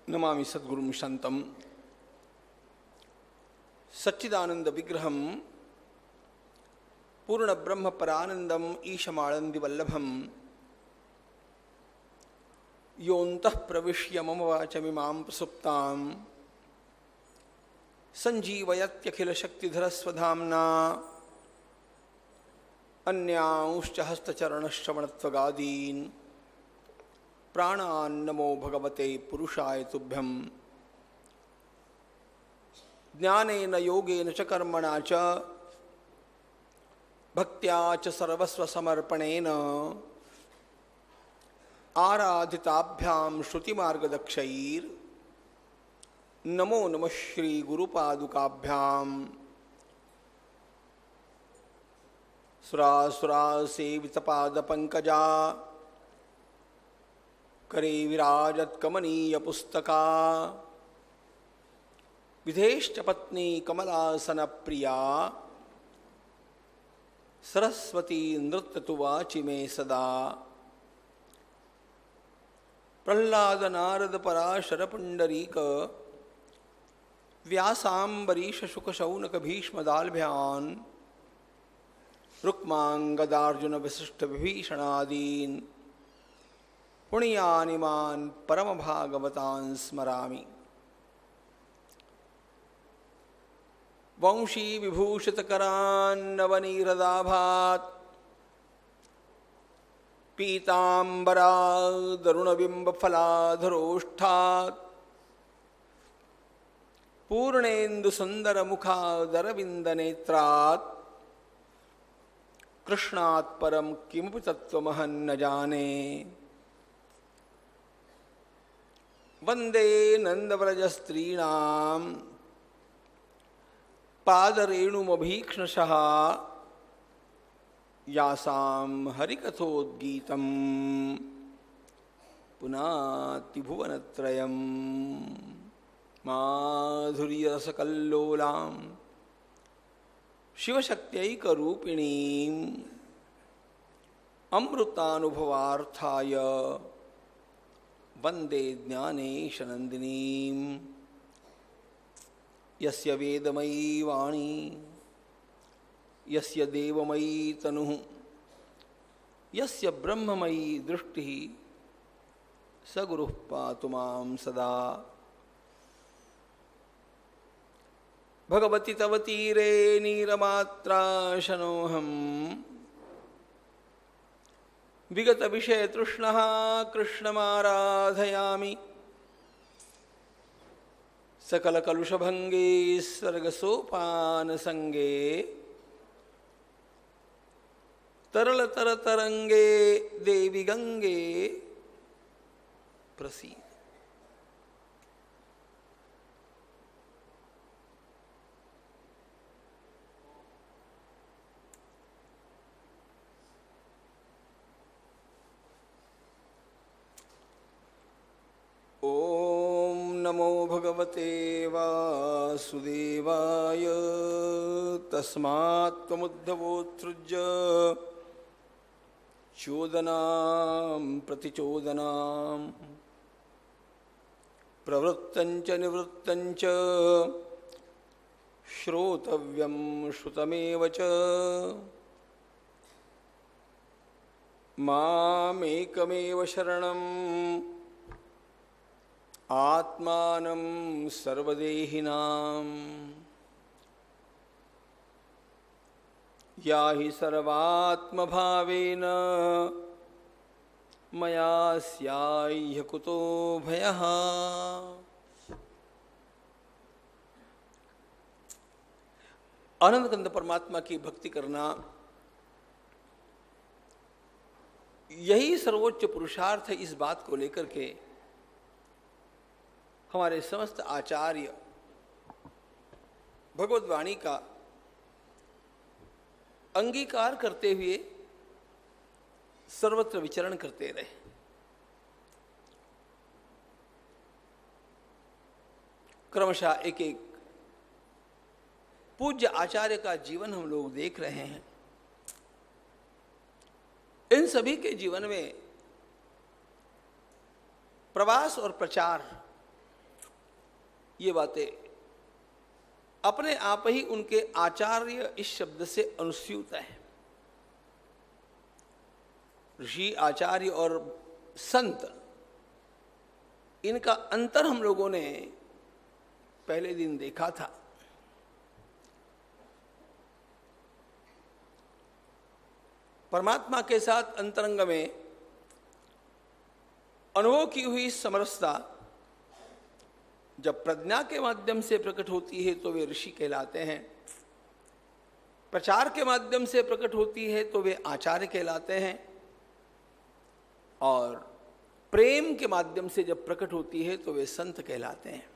नमामि सद्गुरुं शान्तं सच्चिदानंद विग्रहं पूर्ण ब्रह्म परानंदम ईशमानंदी वल्लभम योऽन्तः प्रविश्य मम वाचमिमां प्रसुप्तां संजीवयत्यखिल शक्तिधरस्वधाम्ना अन्यांश्च हस्तचरणश्रवणत्वगादीन् प्राणान्नमो भगवते पुरुषाय तुभ्यं ज्ञानेन योगेन च कर्मणा च भक्त्या च सर्वस्वसमर्पणेन आराधिताभ्यां श्रुतिमार्गदक्षैर् नमो नमः श्री गुरुपादुकाभ्यां सुरासुरासेवितपादपङ्कजा करे विराजत्कमनीय पुस्तका विधेश्च पत्नी कमलासन प्रिया सरस्वती नृत्यतु वाचि मे सदा प्रह्लाद नारद पराशर पुंडरीक व्यासाम्बरीश शुक शौनक भीष्मदाल्भ्यान् रुक्मांगदार्जुन वसिष्ठ विभीषणादीन् पुण्यानिमान् परमभागवतान् स्मरामि। वंशी विभूषितकरान्नवनीरदाभात् पीताम्बरादरुणबिम्बफलाधरोष्ठात् पूर्णेन्दुसुन्दरमुखादरविन्दनेत्रात् कृष्णात् परं किमपि तत्त्वमहं न जाने। वन्दे नन्दव्रजस्त्रीणां पादरेणुमभीक्ष्णशः यासां हरिकथोद्गीतं पुनातिभुवनत्रयं माधुर्यरसकल्लोलां शिवशक्त्यैकरूपिणीं अमृतानुभवार्थाय वन्दे ज्ञानेशनन्दिनीं। यस्य वेदमयी वाणी यस्य देवमयी तनुः यस्य ब्रह्ममयी दृष्टिः स गुरुः पातु मां सदा। भगवति तव तीरे नीरमात्राशनोऽहम् विगत विषय तृष्णः कृष्णमाराधयामि। सकल कलुषभंगे सर्गसोपान संगे तरल तर तरंगे देवी गंगे प्रसीद। ओम नमो भगवते वासुदेवाय तस्मात् त्वमुद्धवोत्सृज्य चोदनां प्रतिचोदनां प्रवृत्तञ्च निवृत्तञ्च श्रोतव्यं श्रुतमेव च। मामेकमेव शरणं आत्मानं सर्वदेहिनां या हि सर्वात्मभावेन मया स्याह्य कुतो भयः। आनंद कंद परमात्मा की भक्ति करना यही सर्वोच्च पुरुषार्थ है। इस बात को लेकर के हमारे समस्त आचार्य भगवत वाणी का अंगीकार करते हुए सर्वत्र विचरण करते रहे। क्रमशः एक एक पूज्य आचार्य का जीवन हम लोग देख रहे हैं। इन सभी के जीवन में प्रवास और प्रचार ये बातें अपने आप ही उनके आचार्य इस शब्द से अनुस्यूत है। ऋषि, आचार्य और संत, इनका अंतर हम लोगों ने पहले दिन देखा था। परमात्मा के साथ अंतरंग में अनुभव की हुई समरसता जब प्रज्ञा के माध्यम से प्रकट होती है तो वे ऋषि कहलाते हैं, प्रचार के माध्यम से प्रकट होती है तो वे आचार्य कहलाते हैं, और प्रेम के माध्यम से जब प्रकट होती है तो वे संत कहलाते हैं।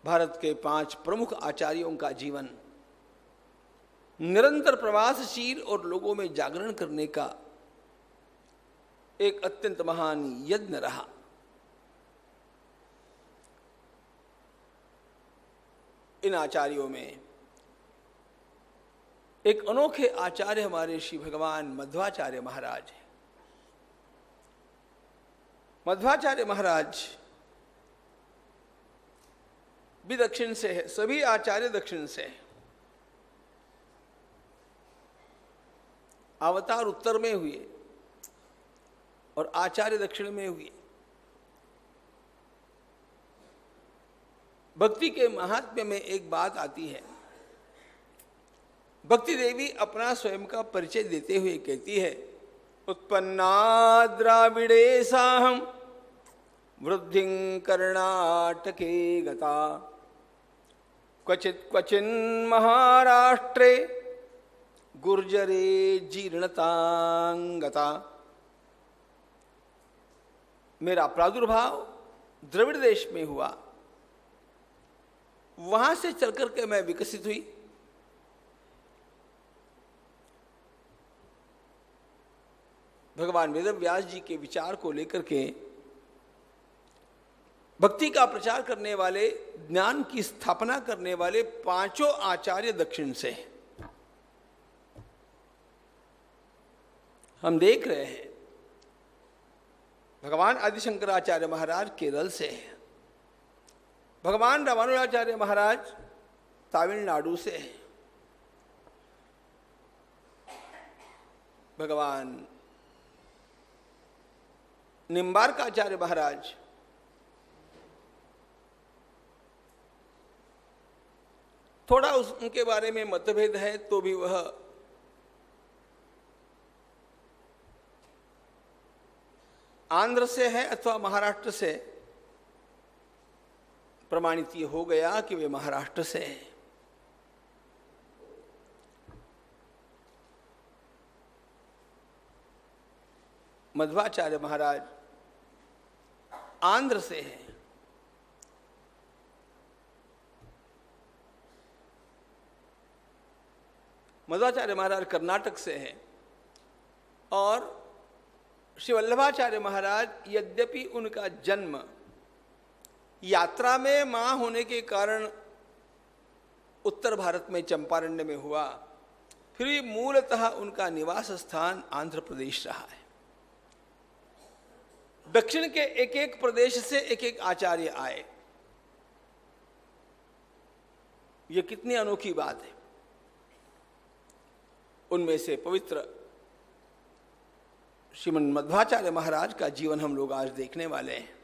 भारत के 5 प्रमुख आचार्यों का जीवन निरंतर प्रवासशील और लोगों में जागरण करने का एक अत्यंत महान यज्ञ रहा। इन आचार्यों में एक अनोखे आचार्य हमारे श्री भगवान मध्वाचार्य महाराज हैं। मध्वाचार्य महाराज भी दक्षिण से है, सभी आचार्य दक्षिण से है। अवतार उत्तर में हुए और आचार्य दक्षिण में हुए। भक्ति के महात्म्य में एक बात आती है। भक्ति देवी अपना स्वयं का परिचय देते हुए कहती है, उत्पन्ना द्राविड़े साहम वृद्धिं कर्णाटके गता, क्वचित् क्वचिन् महाराष्ट्रे गुर्जरे जीर्णतांगता। मेरा प्रादुर्भाव द्रविड़ देश में हुआ, वहां से चलकर के मैं विकसित हुई। भगवान वेदव्यास जी के विचार को लेकर के भक्ति का प्रचार करने वाले, ज्ञान की स्थापना करने वाले 5 आचार्य दक्षिण से हैं। हम देख रहे हैं भगवान आदि शंकराचार्य महाराज केरल से है, भगवान रामानुजाचार्य महाराज तमिलनाडु से है, भगवान निम्बार्काचार्य महाराज थोड़ा उनके बारे में मतभेद है तो भी वह आंध्र से है अथवा महाराष्ट्र से, प्रमाणित ये हो गया कि वे महाराष्ट्र से हैं। मध्वाचार्य महाराज आंध्र से हैं। मध्वाचार्य महाराज कर्नाटक से हैं। और श्री वल्लभाचार्य महाराज, यद्यपि उनका जन्म यात्रा में मां होने के कारण उत्तर भारत में चंपारण्य में हुआ, फिर भी मूलतः उनका निवास स्थान आंध्र प्रदेश रहा है। दक्षिण के एक एक प्रदेश से एक एक आचार्य आए। यह कितनी अनोखी बात है। उनमें से पवित्र श्रीमन मध्वाचार्य महाराज का जीवन हम लोग आज देखने वाले हैं।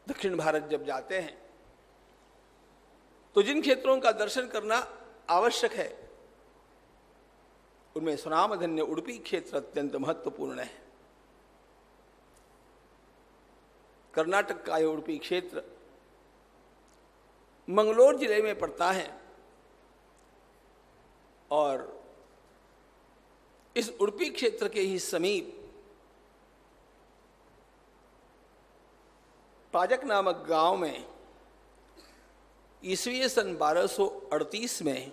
दक्षिण भारत जब जाते हैं तो जिन क्षेत्रों का दर्शन करना आवश्यक है, उनमें सुनामधन्य उडुपी क्षेत्र अत्यंत महत्वपूर्ण है। कर्नाटक का यह उडुपी क्षेत्र मंगलोर जिले में पड़ता है और इस उडुपी क्षेत्र के ही समीप पाजक नामक गांव में ईस्वी सन 1238 में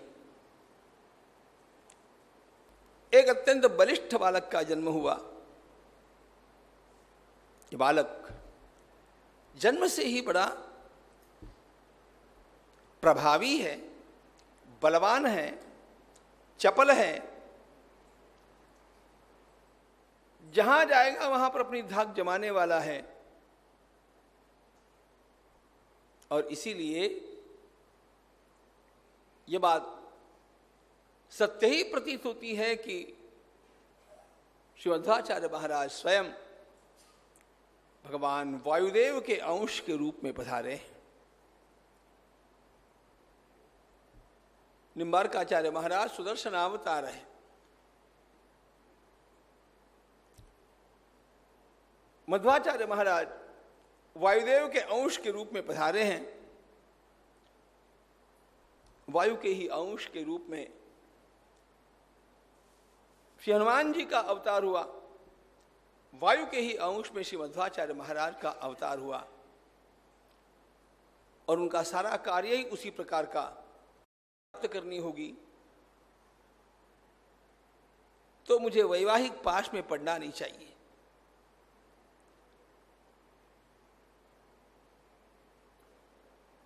एक अत्यंत बलिष्ठ बालक का जन्म हुआ। ये बालक जन्म से ही बड़ा प्रभावी है, बलवान है, चपल है, जहां जाएगा वहां पर अपनी धाक जमाने वाला है। और इसीलिए यह बात सत्य ही प्रतीत होती है कि श्री मध्वाचार्य महाराज स्वयं भगवान वायुदेव के अंश के रूप में पधारे। निम्बार्काचार्य महाराज सुदर्शन अवतार है। मध्वाचार्य महाराज वायुदेव के अंश के रूप में पधारे हैं। वायु के ही अंश के रूप में श्री हनुमान जी का अवतार हुआ, वायु के ही अंश में श्री मध्वाचार्य महाराज का अवतार हुआ, और उनका सारा कार्य ही उसी प्रकार का प्राप्त करनी होगी। तो मुझे वैवाहिक पाश में पड़ना नहीं चाहिए।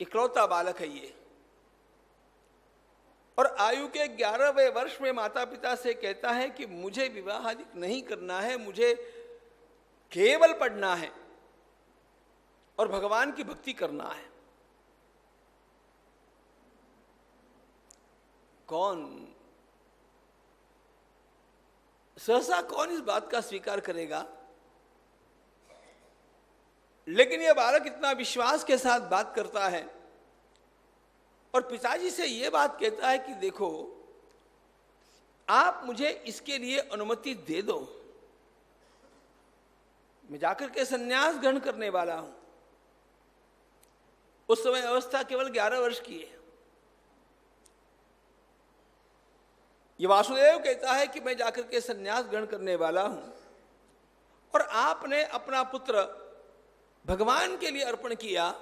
इकलौता बालक है ये, और आयु के 11वें वर्ष में माता पिता से कहता है कि मुझे विवाह आदि नहीं करना है, मुझे केवल पढ़ना है और भगवान की भक्ति करना है। सहसा कौन इस बात का स्वीकार करेगा? लेकिन यह बालक इतना विश्वास के साथ बात करता है और पिताजी से यह बात कहता है कि देखो, आप मुझे इसके लिए अनुमति दे दो, मैं जाकर के संन्यास ग्रहण करने वाला हूं। उस समय अवस्था केवल 11 वर्ष की है। ये वासुदेव कहता है कि मैं जाकर के संन्यास ग्रहण करने वाला हूं, और आपने अपना पुत्र भगवान के लिए अर्पण किया।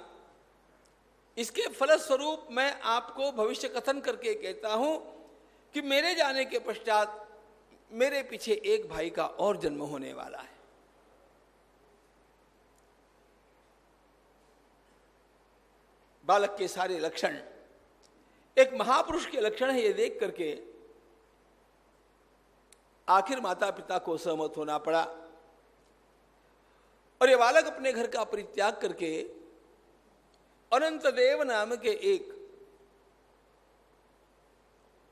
इसके फलस्वरूप मैं आपको भविष्य कथन करके कहता हूं कि मेरे जाने के पश्चात मेरे पीछे एक भाई का और जन्म होने वाला है। बालक के सारे लक्षण एक महापुरुष के लक्षण है, ये देख करके आखिर माता पिता को सहमत होना पड़ा, और ये बालक अपने घर का परित्याग करके अनंत देव नाम के एक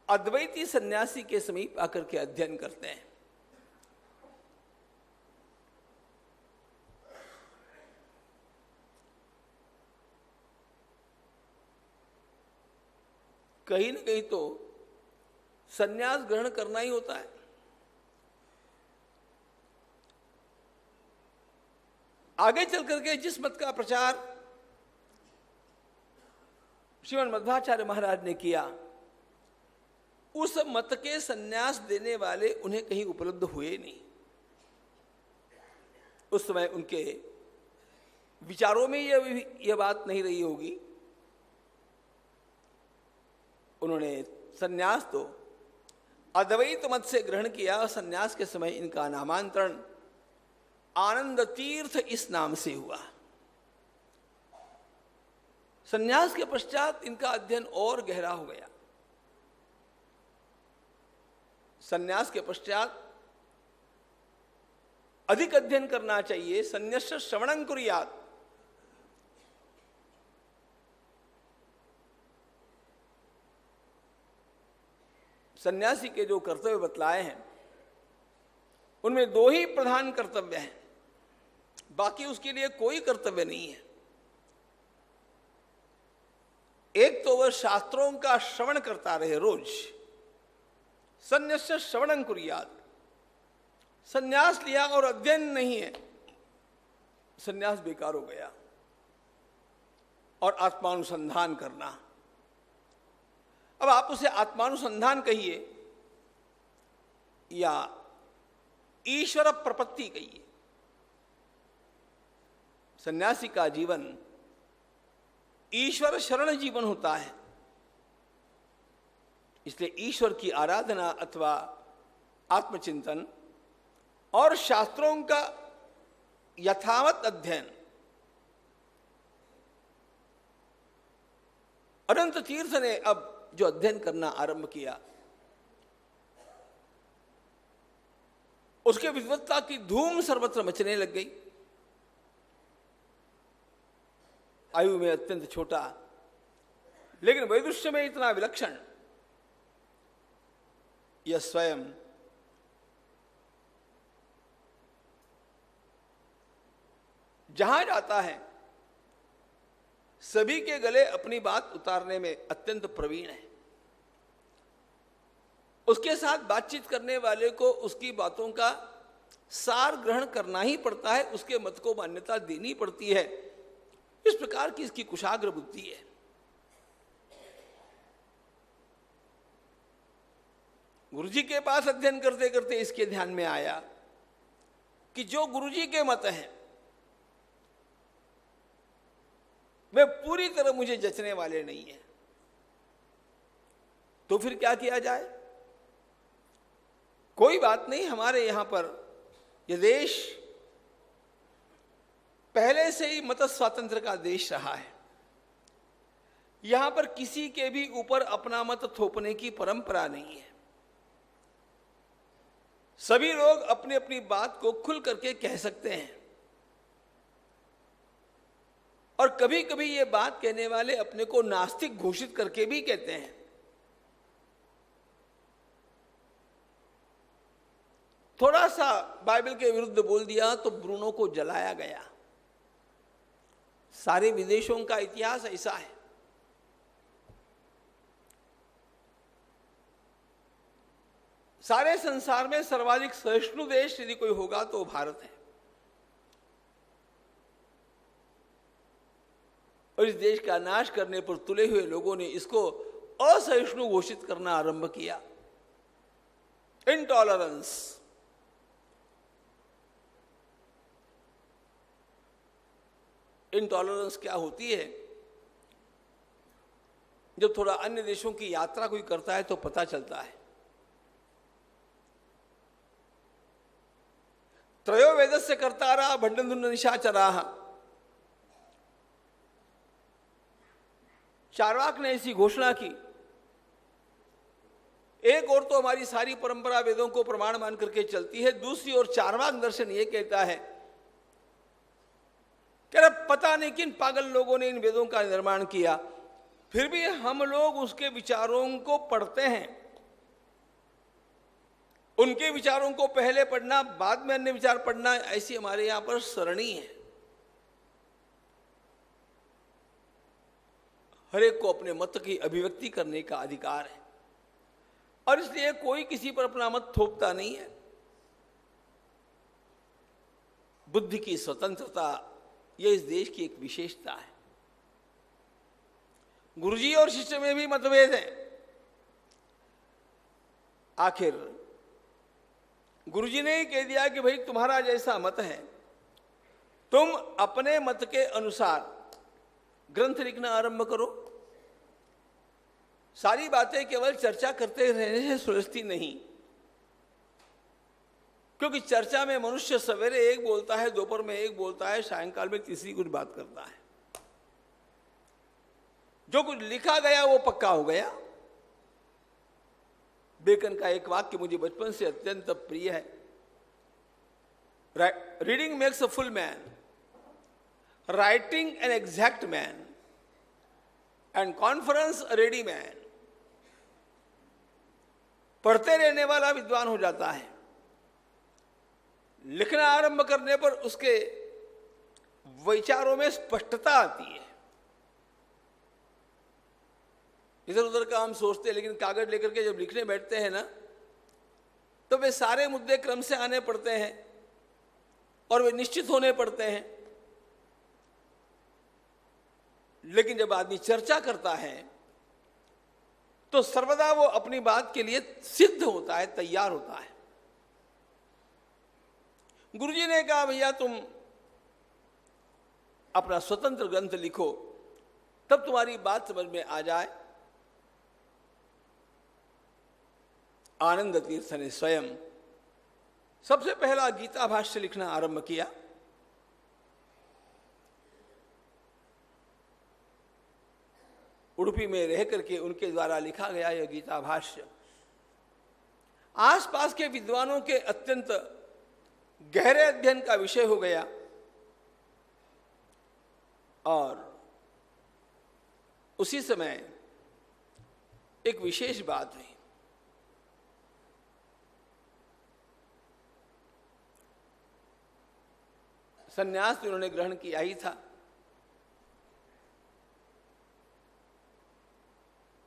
अद्वैती सन्यासी के समीप आकर के अध्ययन करते हैं। कहीं न कहीं तो सन्यास ग्रहण करना ही होता है। आगे चल करके जिस मत का प्रचार श्रीमद् मध्वाचार्य महाराज ने किया, उस मत के सन्यास देने वाले उन्हें कहीं उपलब्ध हुए नहीं। उस समय उनके विचारों में यह बात नहीं रही होगी। उन्होंने सन्यास तो अद्वैत मत से ग्रहण किया, और सन्यास के समय इनका नामांतरण आनंद तीर्थ इस नाम से हुआ। सन्यास के पश्चात इनका अध्ययन और गहरा हो गया। सन्यास के पश्चात अधिक अध्ययन करना चाहिए। सन्न्यस्य श्रवणं कुर्यात्। सन्यासी के जो कर्तव्य बतलाए हैं, उनमें 2 ही प्रधान कर्तव्य हैं, बाकी उसके लिए कोई कर्तव्य नहीं है। एक तो वह शास्त्रों का श्रवण करता रहे रोज, सन्न्यस्य श्रवणं कुर्यात्। सन्यास लिया और अध्ययन नहीं है, सन्यास बेकार हो गया। और आत्मानुसंधान करना, अब आप उसे आत्मानुसंधान कहिए या ईश्वर प्रपत्ति कहिए, सन्यासी का जीवन ईश्वर शरण जीवन होता है। इसलिए ईश्वर की आराधना अथवा आत्मचिंतन और शास्त्रों का यथावत अध्ययन। अनंत तीर्थ ने अब जो अध्ययन करना आरंभ किया, उसके विद्वत्ता की धूम सर्वत्र मचने लग गई। आयु में अत्यंत छोटा, लेकिन वैदुष्य में इतना विलक्षण, यह स्वयं जहां जाता है सभी के गले अपनी बात उतारने में अत्यंत प्रवीण है। उसके साथ बातचीत करने वाले को उसकी बातों का सार ग्रहण करना ही पड़ता है, उसके मत को मान्यता देनी पड़ती है। इस प्रकार की इसकी कुशाग्र बुद्धि है। गुरुजी के पास अध्ययन करते करते इसके ध्यान में आया कि जो गुरुजी के मत हैं वे पूरी तरह मुझे जचने वाले नहीं है, तो फिर क्या किया जाए? कोई बात नहीं, हमारे यहां पर यह देश पहले से ही मत स्वातंत्र का देश रहा है। यहां पर किसी के भी ऊपर अपना मत थोपने की परंपरा नहीं है। सभी लोग अपनी अपनी बात को खुल करके कह सकते हैं, और कभी कभी ये बात कहने वाले अपने को नास्तिक घोषित करके भी कहते हैं। थोड़ा सा बाइबल के विरुद्ध बोल दिया तो ब्रूनो को जलाया गया। सारे विदेशों का इतिहास ऐसा है। सारे संसार में सर्वाधिक सहिष्णु देश यदि कोई होगा तो भारत है, और इस देश का नाश करने पर तुले हुए लोगों ने इसको असहिष्णु घोषित करना आरंभ किया। इंटॉलरेंस। इंटॉलरेंस क्या होती है? जब थोड़ा अन्य देशों की यात्रा कोई करता है तो पता चलता है। त्रयो वेदस्य कर्तारा भंडन निशाचराः, चार्वाक ने ऐसी घोषणा की। एक और तो हमारी सारी परंपरा वेदों को प्रमाण मान करके चलती है, दूसरी ओर चार्वाक दर्शन ये कहता है कि पता नहीं किन पागल लोगों ने इन वेदों का निर्माण किया, फिर भी हम लोग उसके विचारों को पढ़ते हैं। उनके विचारों को पहले पढ़ना, बाद में अन्य विचार पढ़ना, ऐसी हमारे यहां पर सरणी है। हर एक को अपने मत की अभिव्यक्ति करने का अधिकार है, और इसलिए कोई किसी पर अपना मत थोपता नहीं है। बुद्धि की स्वतंत्रता यह इस देश की एक विशेषता है। गुरुजी और शिष्य में भी मतभेद है। आखिर गुरुजी ने ही कह दिया कि भाई तुम्हारा जैसा मत है, तुम अपने मत के अनुसार ग्रंथ लिखना आरंभ करो। सारी बातें केवल चर्चा करते रहने से सुलझती नहीं, क्योंकि चर्चा में मनुष्य सवेरे एक बोलता है, दोपहर में एक बोलता है, सायंकाल में तीसरी कुछ बात करता है। जो कुछ लिखा गया वो पक्का हो गया। बेकन का एक वाक्य मुझे बचपन से अत्यंत प्रिय है। Reading makes a full man, writing an exact man, and conference a ready man. पढ़ते रहने वाला विद्वान हो जाता है, लिखना आरंभ करने पर उसके विचारों में स्पष्टता आती है। इधर उधर का हम सोचते हैं, लेकिन कागज लेकर के जब लिखने बैठते हैं ना, तो वे सारे मुद्दे क्रम से आने पड़ते हैं और वे निश्चित होने पड़ते हैं। लेकिन जब आदमी चर्चा करता है तो सर्वदा वो अपनी बात के लिए सिद्ध होता है, तैयार होता है। गुरुजी ने कहा भैया तुम अपना स्वतंत्र ग्रंथ लिखो, तब तुम्हारी बात समझ में आ जाए। आनंद तीर्थ ने स्वयं सबसे पहला गीता भाष्य लिखना आरंभ किया। उडुपी में रह करके उनके द्वारा लिखा गया यह गीता भाष्य आसपास के विद्वानों के अत्यंत गहरे अध्ययन का विषय हो गया। और उसी समय एक विशेष बात हुई। संन्यास तो उन्होंने ग्रहण किया ही था,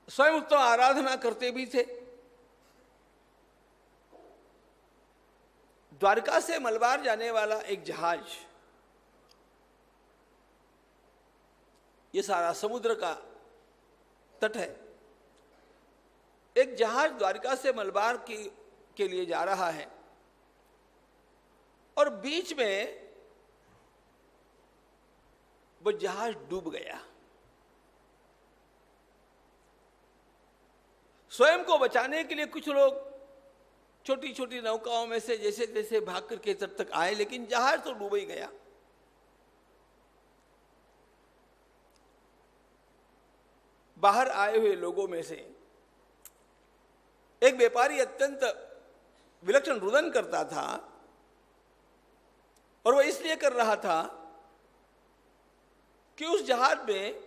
स्वयं तो आराधना करते भी थे। द्वारका से मलबार जाने वाला एक जहाज, ये सारा समुद्र का तट है, एक जहाज द्वारका से मलबार के लिए जा रहा है और बीच में वो जहाज डूब गया। स्वयं को बचाने के लिए कुछ लोग छोटी छोटी नौकाओं में से जैसे तैसे भाग करके तट तक आए, लेकिन जहाज तो डूब ही गया। बाहर आए हुए लोगों में से एक व्यापारी अत्यंत विलक्षण रुदन करता था, और वह इसलिए कर रहा था कि उस जहाज में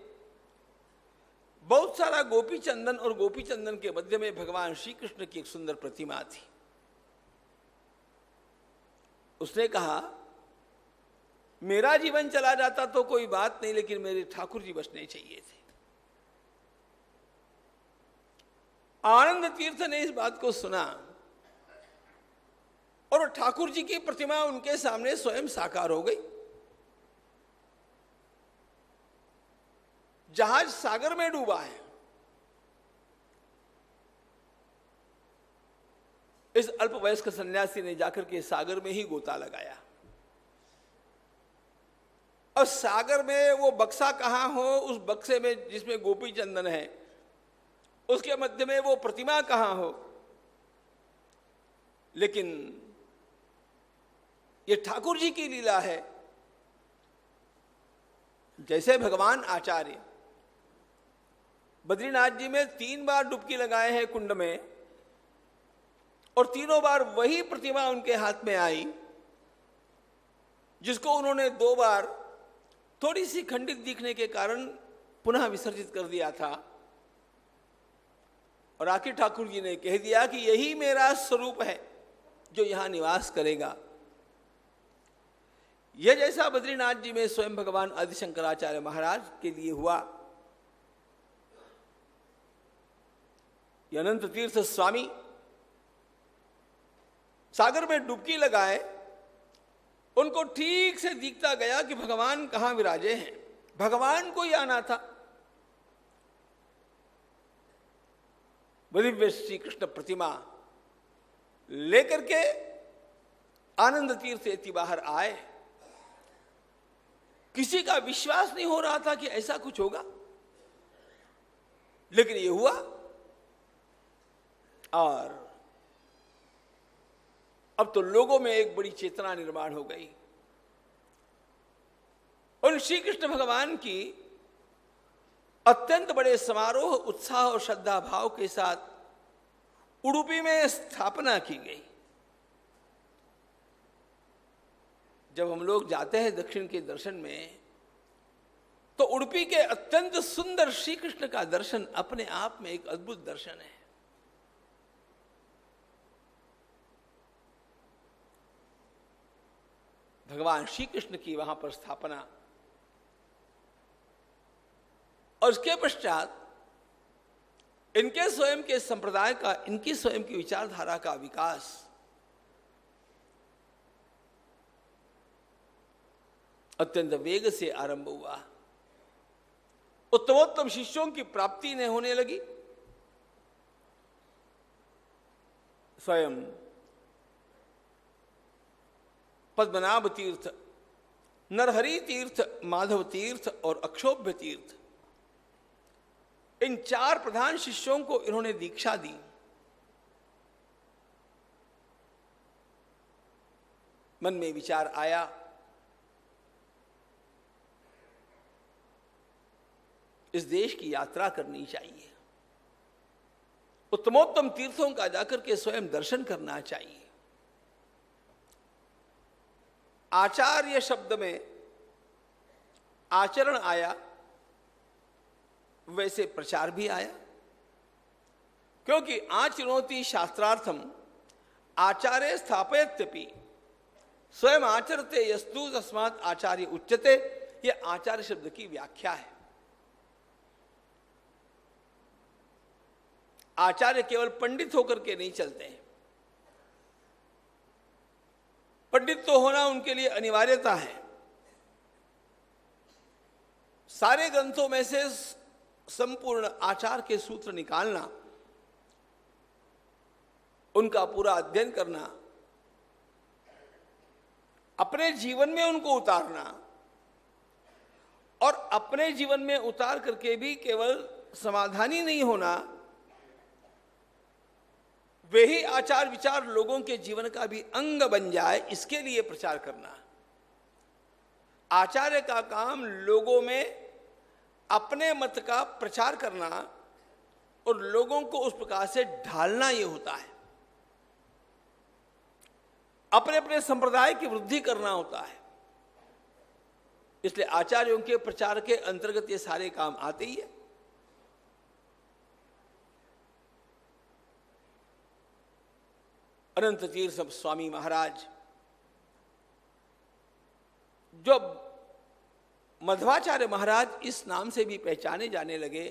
बहुत सारा गोपी चंदन और गोपी चंदन के मध्य में भगवान श्री कृष्ण की एक सुंदर प्रतिमा थी। उसने कहा, मेरा जीवन चला जाता तो कोई बात नहीं, लेकिन मेरे ठाकुर जी बचने चाहिए थे। आनंद तीर्थ ने इस बात को सुना और ठाकुर जी की प्रतिमा उनके सामने स्वयं साकार हो गई। जहाज सागर में डूबा है। इस अल्पवयस्क सन्यासी ने जाकर के सागर में ही गोता लगाया, और सागर में वो बक्सा कहां हो, उस बक्से में जिसमें गोपी चंदन है उसके मध्य में वो प्रतिमा कहां हो। लेकिन ये ठाकुर जी की लीला है। जैसे भगवान आचार्य बद्रीनाथ जी में 3 बार डुबकी लगाए हैं कुंड में, और तीनों बार वही प्रतिमा उनके हाथ में आई, जिसको उन्होंने 2 बार थोड़ी सी खंडित दिखने के कारण पुनः विसर्जित कर दिया था। और आखिर ठाकुर जी ने कह दिया कि यही मेरा स्वरूप है जो यहां निवास करेगा। यह जैसा बद्रीनाथ जी में स्वयं भगवान आदि शंकराचार्य महाराज के लिए हुआ, अनंत तीर्थ स्वामी सागर में डुबकी लगाए, उनको ठीक से दिखता गया कि भगवान कहां विराजे हैं। भगवान को ही आना था। दिव्य श्री कृष्ण प्रतिमा लेकर के आनंद तीर्थ एति बाहर आए। किसी का विश्वास नहीं हो रहा था कि ऐसा कुछ होगा, लेकिन ये हुआ। और अब तो लोगों में एक बड़ी चेतना निर्माण हो गई। उन श्री कृष्ण भगवान की अत्यंत बड़े समारोह, उत्साह और श्रद्धा भाव के साथ उडुपी में स्थापना की गई। जब हम लोग जाते हैं दक्षिण के दर्शन में, तो उडुपी के अत्यंत सुंदर श्री कृष्ण का दर्शन अपने आप में एक अद्भुत दर्शन है। भगवान श्री कृष्ण की वहां पर स्थापना, और उसके पश्चात इनके स्वयं के संप्रदाय का, इनकी स्वयं की विचारधारा का विकास अत्यंत वेग से आरंभ हुआ। उत्तमोत्तम शिष्यों की प्राप्ति ने होने लगी। स्वयं पद्मनाभ तीर्थ, नरहरि तीर्थ, माधव तीर्थ और अक्षोभ्य तीर्थ, इन 4 प्रधान शिष्यों को इन्होंने दीक्षा दी। मन में विचार आया, इस देश की यात्रा करनी चाहिए, उत्तमोत्तम तीर्थों का जाकर के स्वयं दर्शन करना चाहिए। आचार्य शब्द में आचरण आया, वैसे प्रचार भी आया, क्योंकि आचरणोति शास्त्रार्थम आचार्य स्थापयत्यपि स्वयं आचरते यस्तु तस्मात् आचार्य उच्यते। यह आचार्य शब्द की व्याख्या है। आचार्य केवल पंडित होकर के नहीं चलते हैं, पंडित तो होना उनके लिए अनिवार्यता है। सारे ग्रंथों में से संपूर्ण आचार के सूत्र निकालना, उनका पूरा अध्ययन करना, अपने जीवन में उनको उतारना, और अपने जीवन में उतार करके भी केवल समाधान ही नहीं होना, वे ही आचार विचार लोगों के जीवन का भी अंग बन जाए, इसके लिए प्रचार करना। आचार्य का काम लोगों में अपने मत का प्रचार करना और लोगों को उस प्रकार से ढालना ये होता है, अपने अपने संप्रदाय की वृद्धि करना होता है। इसलिए आचार्यों के प्रचार के अंतर्गत ये सारे काम आते ही है। अनंत तीर्थ स्वामी महाराज जो मध्वाचार्य महाराज इस नाम से भी पहचाने जाने लगे,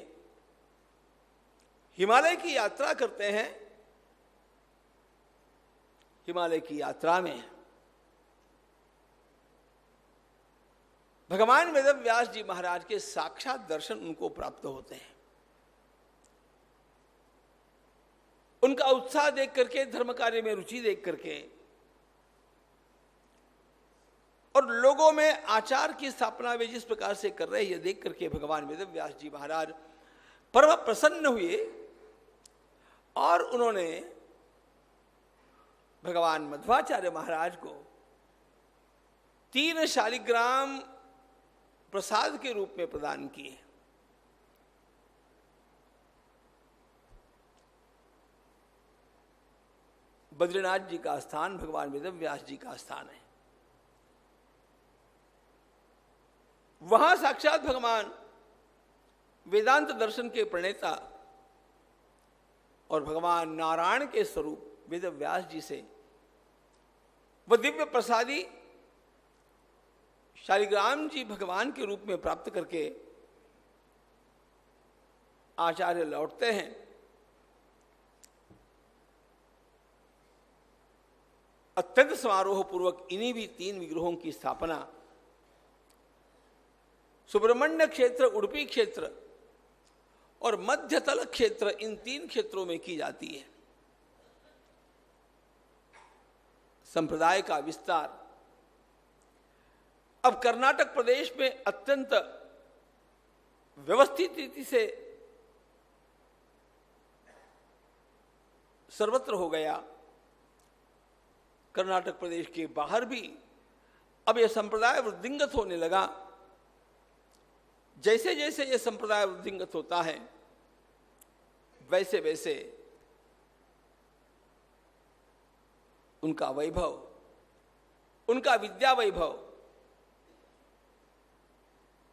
हिमालय की यात्रा करते हैं। हिमालय की यात्रा में भगवान वेदव्यास जी महाराज के साक्षात दर्शन उनको प्राप्त होते हैं। उनका उत्साह देख करके, धर्म कार्य में रुचि देख करके और लोगों में आचार की स्थापना वे जिस प्रकार से कर रहे हैं, यह देख करके भगवान वेदव्यास जी महाराज परम प्रसन्न हुए और उन्होंने भगवान मध्वाचार्य महाराज को 3 शालिग्राम प्रसाद के रूप में प्रदान किए। बद्रीनाथ जी का स्थान भगवान वेदव्यास जी का स्थान है। वहां साक्षात भगवान वेदांत दर्शन के प्रणेता और भगवान नारायण के स्वरूप वेदव्यास जी से वह दिव्य प्रसादी शालिग्राम जी भगवान के रूप में प्राप्त करके आचार्य लौटते हैं। अत्यंत समारोह पूर्वक इन्हीं भी 3 विग्रहों की स्थापना सुब्रह्मण्य क्षेत्र, उडुपी क्षेत्र और मध्यतल क्षेत्र, इन 3 क्षेत्रों में की जाती है। संप्रदाय का विस्तार अब कर्नाटक प्रदेश में अत्यंत व्यवस्थित रीति से सर्वत्र हो गया। कर्नाटक प्रदेश के बाहर भी अब यह संप्रदाय वृद्धिंगत होने लगा। जैसे जैसे यह संप्रदाय वृद्धिंगत होता है, वैसे वैसे उनका वैभव, उनका विद्या वैभव,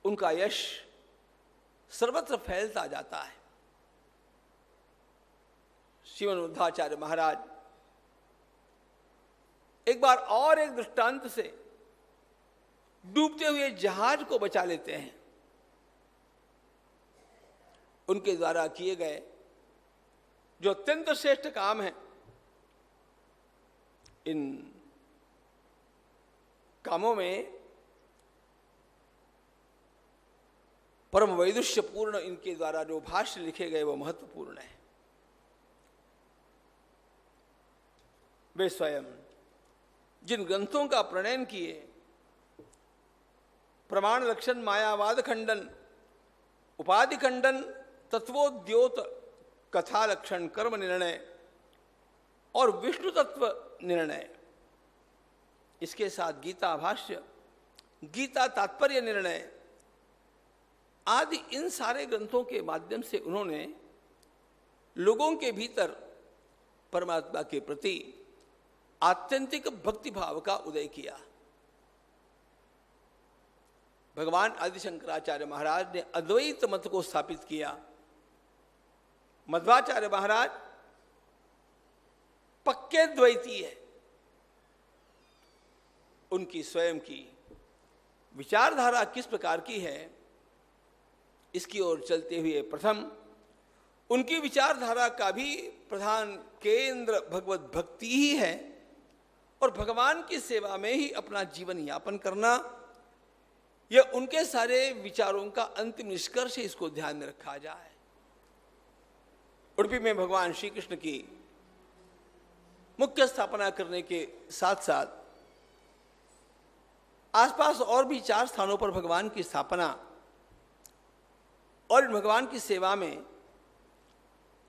उनका यश सर्वत्र फैलता जाता है। श्रीमन्मध्वाचार्य महाराज एक बार और एक दृष्टांत से डूबते हुए जहाज को बचा लेते हैं। उनके द्वारा किए गए जो अत्यंत श्रेष्ठ काम है, इन कामों में परम वैदुष्यपूर्ण इनके द्वारा जो भाष्य लिखे गए वो महत्वपूर्ण है। वे स्वयं जिन ग्रंथों का प्रणयन किए, प्रमाण लक्षण, मायावाद खंडन, उपाधि खंडन, तत्वोद्योत, कथा लक्षण, कर्म निर्णय और विष्णु तत्व निर्णय, इसके साथ गीता भाष्य, गीता तात्पर्य निर्णय आदि इन सारे ग्रंथों के माध्यम से उन्होंने लोगों के भीतर परमात्मा के प्रति आत्यंतिक भक्ति भाव का उदय किया। भगवान आदि शंकराचार्य महाराज ने अद्वैत मत को स्थापित किया। मध्वाचार्य महाराज पक्के द्वैती है। उनकी स्वयं की विचारधारा किस प्रकार की है, इसकी ओर चलते हुए प्रथम उनकी विचारधारा का भी प्रधान केंद्र भगवत भक्ति ही है और भगवान की सेवा में ही अपना जीवन यापन करना, यह उनके सारे विचारों का अंतिम निष्कर्ष है। इसको ध्यान में रखा जाए। उडुपी में भगवान श्री कृष्ण की मुख्य स्थापना करने के साथ साथ आसपास और भी 4 स्थानों पर भगवान की स्थापना और भगवान की सेवा में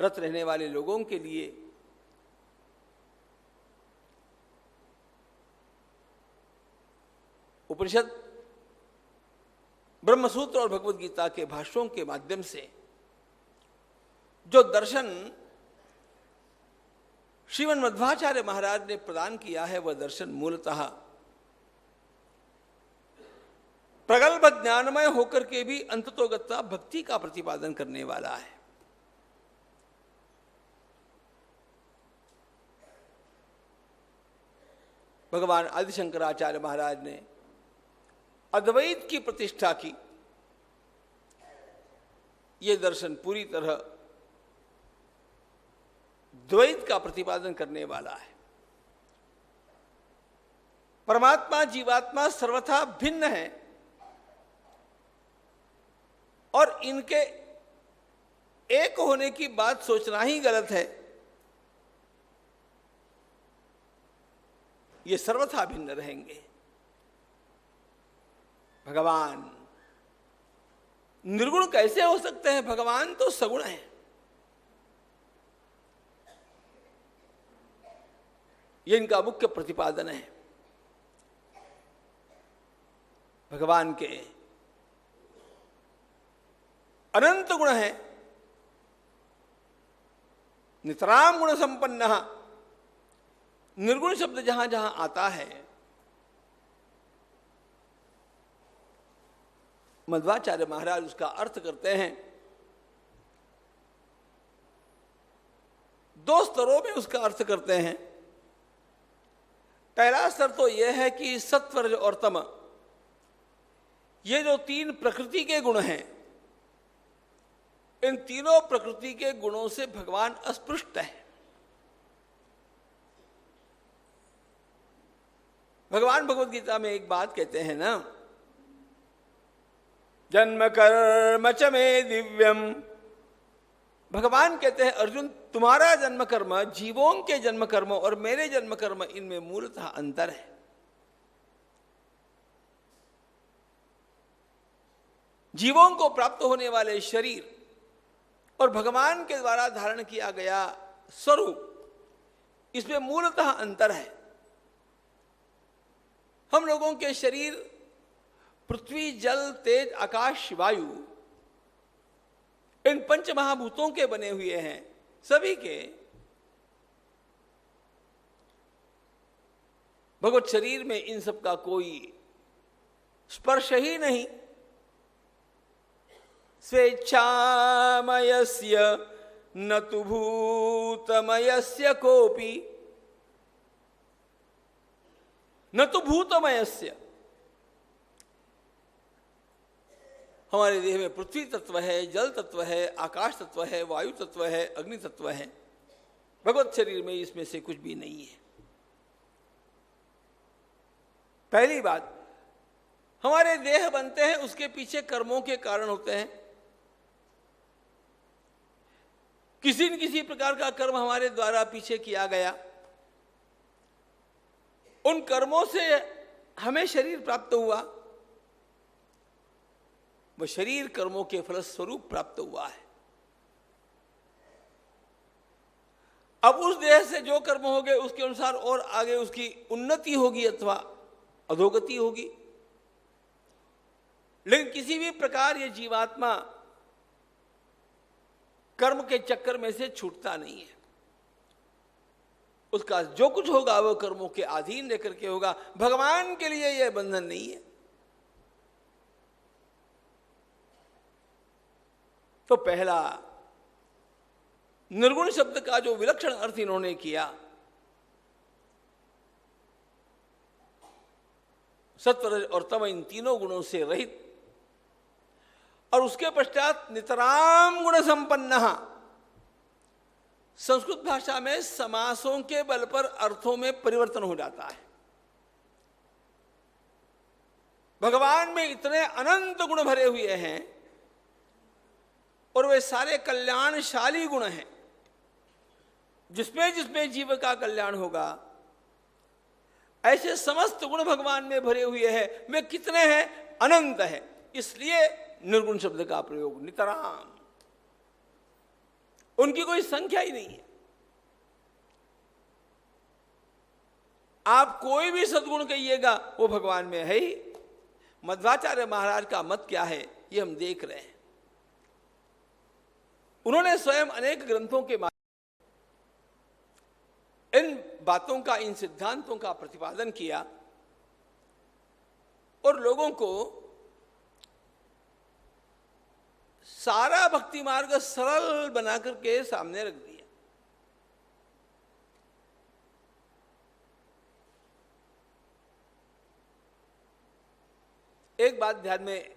रत रहने वाले लोगों के लिए उपनिषद, ब्रह्मसूत्र और भगवद गीता के भाष्यों के माध्यम से जो दर्शन श्रीमन मध्वाचार्य महाराज ने प्रदान किया है, वह दर्शन मूलतः प्रगल्भ ज्ञानमय होकर के भी अंततोगत्ता भक्ति का प्रतिपादन करने वाला है। भगवान आदि शंकराचार्य महाराज ने अद्वैत की प्रतिष्ठा की। यह दर्शन पूरी तरह द्वैत का प्रतिपादन करने वाला है। परमात्मा जीवात्मा सर्वथा भिन्न है और इनके एक होने की बात सोचना ही गलत है। ये सर्वथा भिन्न रहेंगे। भगवान निर्गुण कैसे हो सकते हैं? भगवान तो सगुण है। यह इनका मुख्य प्रतिपादन है। भगवान के अनंत गुण है। नितराम गुण संपन्न। निर्गुण शब्द जहां जहां आता है, मध्वाचार्य महाराज उसका अर्थ करते हैं। 2 स्तरों में उसका अर्थ करते हैं। पहला स्तर तो यह है कि सत्व और तम, ये जो 3 प्रकृति के गुण हैं, इन तीनों प्रकृति के गुणों से भगवान अस्पृष्ट है। भगवान भगवद गीता में एक बात कहते हैं ना, जन्म कर्म च मे दिव्यम। भगवान कहते हैं अर्जुन, तुम्हारा जन्म कर्म, जीवों के जन्म कर्म और मेरे जन्म कर्म, इनमें मूलतः अंतर है। जीवों को प्राप्त होने वाले शरीर और भगवान के द्वारा धारण किया गया स्वरूप, इसमें मूलतः अंतर है। हम लोगों के शरीर पृथ्वी, जल, तेज, आकाश, वायु, इन 5 महाभूतों के बने हुए हैं। सभी के भगवत शरीर में इन सब का कोई स्पर्श ही नहीं। स्वेच्छामयस्य न तु भूतमयस्य कोपि, न तो भूतमयस्य। हमारे देह में पृथ्वी तत्व है, जल तत्व है, आकाश तत्व है, वायु तत्व है, अग्नि तत्व है। भगवत शरीर में इसमें से कुछ भी नहीं है। पहली बात, हमारे देह बनते हैं, उसके पीछे कर्मों के कारण होते हैं। किसी न किसी प्रकार का कर्म हमारे द्वारा पीछे किया गया, उन कर्मों से हमें शरीर प्राप्त हुआ। वह शरीर कर्मों के फलस्वरूप प्राप्त हुआ है। अब उस देह से जो कर्म हो गए, उसके अनुसार और आगे उसकी उन्नति होगी अथवा अधोगति होगी। लेकिन किसी भी प्रकार ये जीवात्मा कर्म के चक्कर में से छूटता नहीं है। उसका जो कुछ होगा वो कर्मों के अधीन लेकर के होगा। भगवान के लिए यह बंधन नहीं है। तो पहला निर्गुण शब्द का जो विलक्षण अर्थ इन्होंने किया, सत्व रज और तम इन तीनों गुणों से रहित, और उसके पश्चात नितराम गुण संपन्न, संस्कृत भाषा में समासों के बल पर अर्थों में परिवर्तन हो जाता है। भगवान में इतने अनंत गुण भरे हुए हैं और वे सारे कल्याणशाली गुण हैं। जिसमें जिसमें जीव का कल्याण होगा, ऐसे समस्त गुण भगवान में भरे हुए हैं। वे कितने हैं? अनंत है। इसलिए निर्गुण शब्द का प्रयोग, नितराम, उनकी कोई संख्या ही नहीं है। आप कोई भी सद्गुण कहिएगा वो भगवान में है ही। मध्वाचार्य महाराज का मत क्या है ये हम देख रहे हैं। उन्होंने स्वयं अनेक ग्रंथों के माध्यम इन बातों का, इन सिद्धांतों का प्रतिपादन किया और लोगों को सारा भक्ति मार्ग सरल बना करके सामने रख दिया। एक बात ध्यान में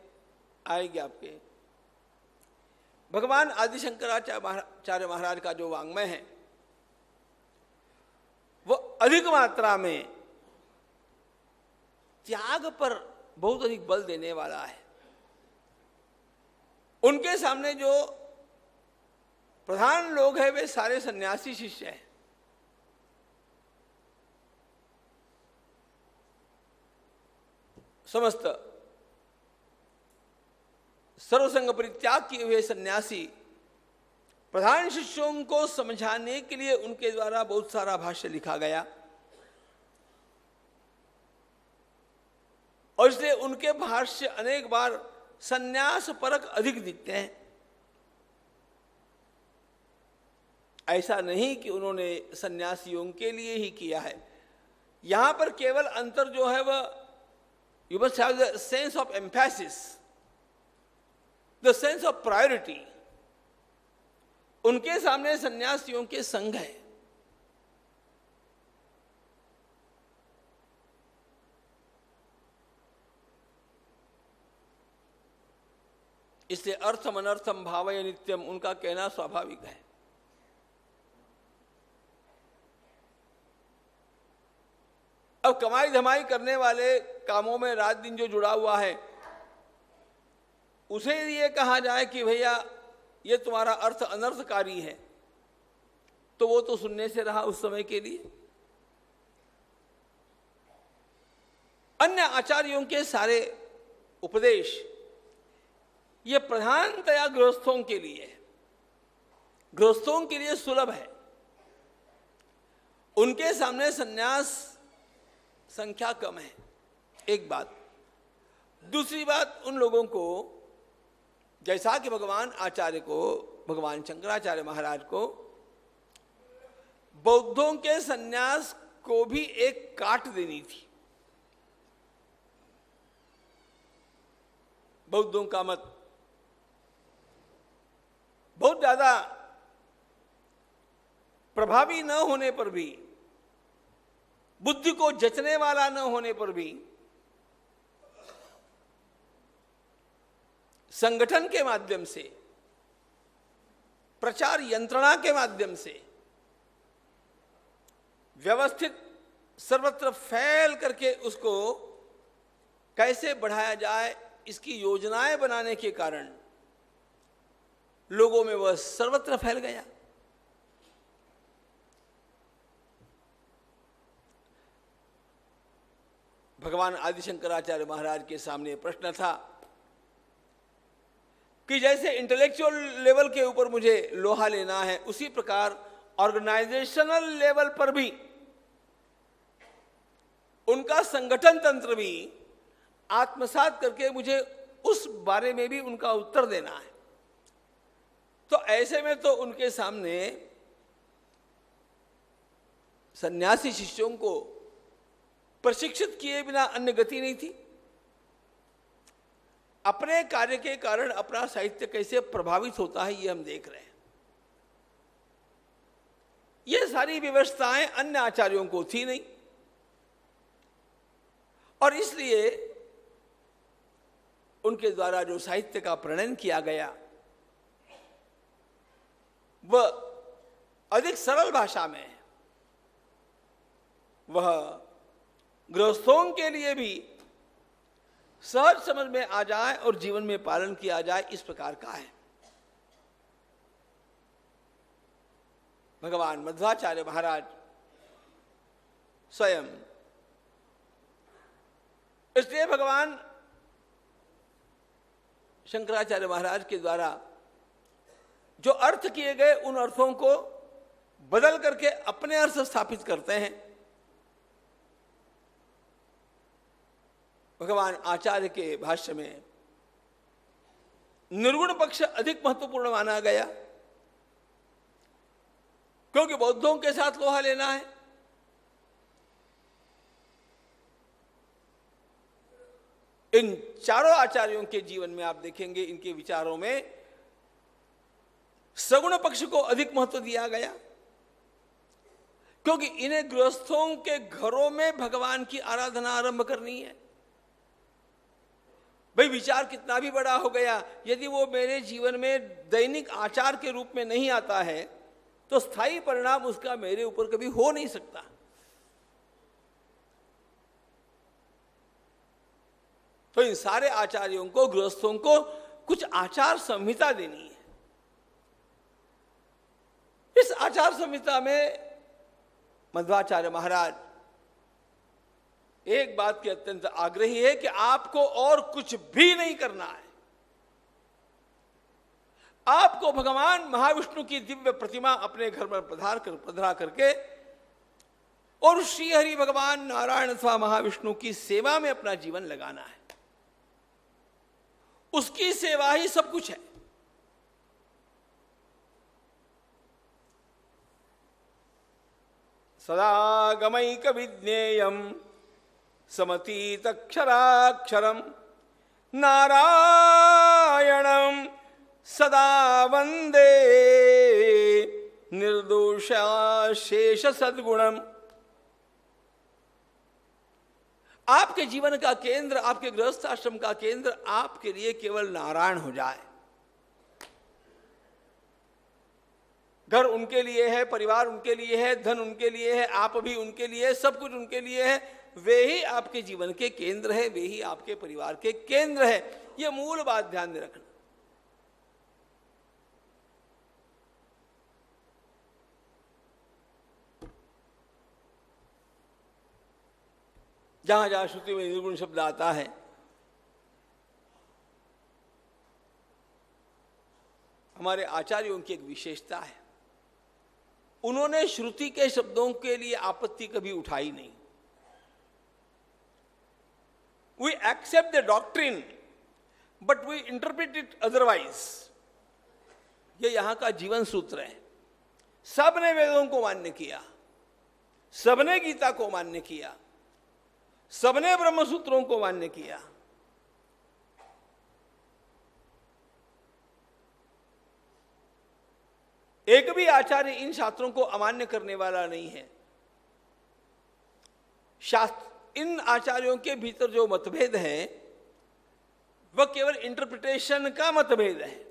आएगी आपके, भगवान आदि शंकराचार्य महाराज का जो वाङ्मय है वो अधिक मात्रा में त्याग पर बहुत अधिक बल देने वाला है। उनके सामने जो प्रधान लोग हैं वे सारे सन्यासी शिष्य हैं। समस्त सर्वसंग परित्याग किए हुए सन्यासी प्रधान शिष्यों को समझाने के लिए उनके द्वारा बहुत सारा भाष्य लिखा गया और इसलिए उनके भाष्य अनेक बार सन्यास परक अधिक दिखते हैं। ऐसा नहीं कि उन्होंने सन्यासियों के लिए ही किया है। यहां पर केवल अंतर जो है वह, you must have the sense of emphasis, the sense of priority. उनके सामने सन्यासियों के संघ है। इसलिए अर्थम अनर्थम भावय नित्यम उनका कहना स्वाभाविक है। अब कमाई धमाई करने वाले कामों में रात दिन जो जुड़ा हुआ है उसे ये कहा जाए कि भैया ये तुम्हारा अर्थ अनर्थकारी है, तो वो तो सुनने से रहा उस समय के लिए। अन्य आचार्यों के सारे उपदेश ये प्रधानतया गृहस्थों के लिए है, गृहस्थों के लिए सुलभ है। उनके सामने सन्यास संख्या कम है, एक बात। दूसरी बात, उन लोगों को जैसा कि भगवान आचार्य को, भगवान शंकराचार्य महाराज को बौद्धों के सन्यास को भी एक काट देनी थी। बौद्धों का मत बहुत ज्यादा प्रभावी न होने पर भी, बुद्धि को जचने वाला न होने पर भी, संगठन के माध्यम से, प्रचार यंत्रणा के माध्यम से व्यवस्थित सर्वत्र फैल करके उसको कैसे बढ़ाया जाए, इसकी योजनाएं बनाने के कारण लोगों में वह सर्वत्र फैल गया। भगवान आदि शंकराचार्य महाराज के सामने प्रश्न था कि जैसे इंटेलेक्चुअल लेवल के ऊपर मुझे लोहा लेना है, उसी प्रकार ऑर्गेनाइजेशनल लेवल पर भी उनका संगठन तंत्र भी आत्मसात करके मुझे उस बारे में भी उनका उत्तर देना है। तो ऐसे में तो उनके सामने सन्यासी शिष्यों को प्रशिक्षित किए बिना अन्य गति नहीं थी। अपने कार्य के कारण अपना साहित्य कैसे प्रभावित होता है ये हम देख रहे हैं। ये सारी व्यवस्थाएं अन्य आचार्यों को थी नहीं, और इसलिए उनके द्वारा जो साहित्य का प्रणयन किया गया वह अधिक सरल भाषा में है। वह गृहस्थों के लिए भी सहज समझ में आ जाए और जीवन में पालन किया जाए, इस प्रकार का है। भगवान मध्वाचार्य महाराज स्वयं, इसलिए भगवान शंकराचार्य महाराज के द्वारा जो अर्थ किए गए उन अर्थों को बदल करके अपने अर्थ स्थापित करते हैं। भगवान आचार्य के भाष्य में निर्गुण पक्ष अधिक महत्वपूर्ण माना गया, क्योंकि बौद्धों के साथ लोहा लेना है। इन चारों आचार्यों के जीवन में आप देखेंगे, इनके विचारों में सगुण पक्ष को अधिक महत्व दिया गया, क्योंकि इन्हें गृहस्थों के घरों में भगवान की आराधना आरंभ करनी है। भाई विचार कितना भी बड़ा हो गया, यदि वो मेरे जीवन में दैनिक आचार के रूप में नहीं आता है तो स्थायी परिणाम उसका मेरे ऊपर कभी हो नहीं सकता। तो इन सारे आचार्यों को, गृहस्थों को कुछ आचार संहिता देनी है। इस आचार संहिता में मध्वाचार्य महाराज एक बात के अत्यंत आग्रही है कि आपको और कुछ भी नहीं करना है। आपको भगवान महाविष्णु की दिव्य प्रतिमा अपने घर में पधरा करके और श्री हरि भगवान नारायण अथवा महाविष्णु की सेवा में अपना जीवन लगाना है। उसकी सेवा ही सब कुछ है। सदा गमैक विज्ञेयम समतीतक्षराक्षरम नारायणम सदा वंदे निर्दोषाशेष सद्गुणम। आपके जीवन का केंद्र, आपके गृहस्थ आश्रम का केंद्र आपके लिए केवल नारायण हो जाए। घर उनके लिए है, परिवार उनके लिए है, धन उनके लिए है, आप भी उनके लिए, सब कुछ उनके लिए है। वे ही आपके जीवन के केंद्र है, वे ही आपके परिवार के केंद्र है। यह मूल बात ध्यान में रखना। जहां जहां श्रुति में निर्गुण शब्द आता है, हमारे आचार्यों की एक विशेषता है, उन्होंने श्रुति के शब्दों के लिए आपत्ति कभी उठाई नहीं। We accept the doctrine, but we interpret it otherwise. ये यहां का जीवन सूत्र है। सबने वेदों को मान्य किया, सबने गीता को मान्य किया, सबने ब्रह्म सूत्रों को मान्य किया। एक भी आचार्य इन शास्त्रों को अमान्य करने वाला नहीं है। इन आचार्यों के भीतर जो मतभेद है वह केवल इंटरप्रिटेशन का मतभेद है।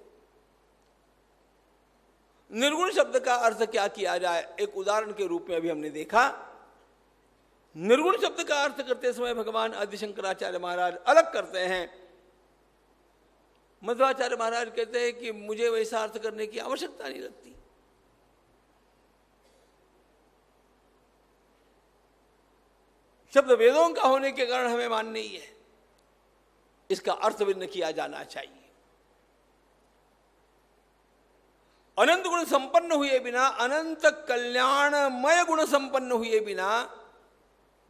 निर्गुण शब्द का अर्थ क्या किया जाए, एक उदाहरण के रूप में अभी हमने देखा। निर्गुण शब्द का अर्थ करते समय भगवान आदि शंकराचार्य महाराज अलग करते हैं। मध्वाचार्य महाराज कहते हैं कि मुझे वैसा अर्थ करने की आवश्यकता नहीं लगती। शब्द वेदों का होने के कारण हमें मान्य ही है, इसका अर्थ भिन्न किया जाना चाहिए। अनंत गुण संपन्न हुए बिना, अनंत कल्याणमय गुण संपन्न हुए बिना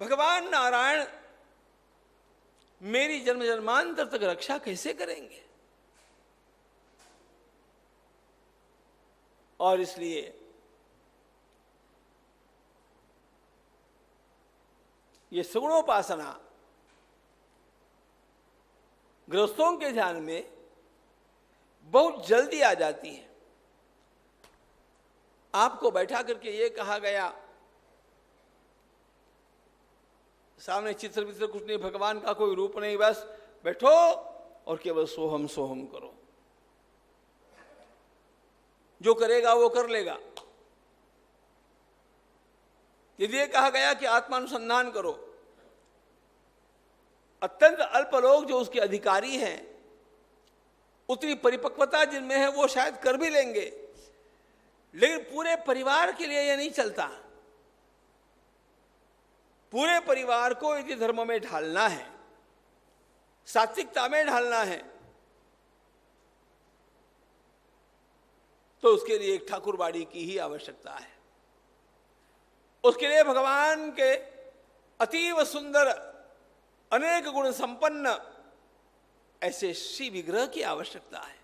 भगवान नारायण मेरी जन्म जन्मांतर तक रक्षा कैसे करेंगे। और इसलिए ये सगुणोपासना गृहस्थों के ध्यान में बहुत जल्दी आ जाती है। आपको बैठा करके ये कहा गया, सामने चित्र वित्र कुछ नहीं, भगवान का कोई रूप नहीं, बस बैठो और केवल सोहम सोहम करो, जो करेगा वो कर लेगा। यदि ये कहा गया कि आत्मानुसंधान करो, अत्यंत अल्प लोग जो उसके अधिकारी हैं, उतनी परिपक्वता जिनमें है वो शायद कर भी लेंगे, लेकिन पूरे परिवार के लिए यह नहीं चलता। पूरे परिवार को यदि धर्म में ढालना है, सात्विकता में ढालना है, तो उसके लिए एक ठाकुरबाड़ी की ही आवश्यकता है। उसके लिए भगवान के अतीव सुंदर अनेक गुण संपन्न ऐसे श्री विग्रह की आवश्यकता है।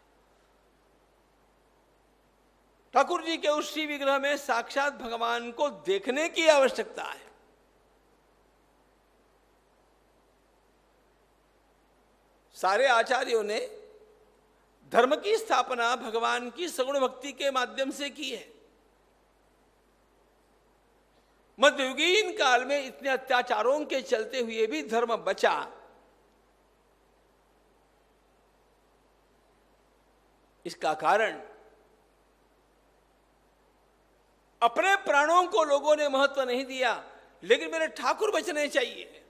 ठाकुर जी के उस श्री विग्रह में साक्षात भगवान को देखने की आवश्यकता है। सारे आचार्यों ने धर्म की स्थापना भगवान की सगुण भक्ति के माध्यम से की है। मध्ययुगीन काल में इतने अत्याचारों के चलते हुए भी धर्म बचा। इसका कारण अपने प्राणों को लोगों ने महत्व नहीं दिया, लेकिन मेरे ठाकुर बचने चाहिए।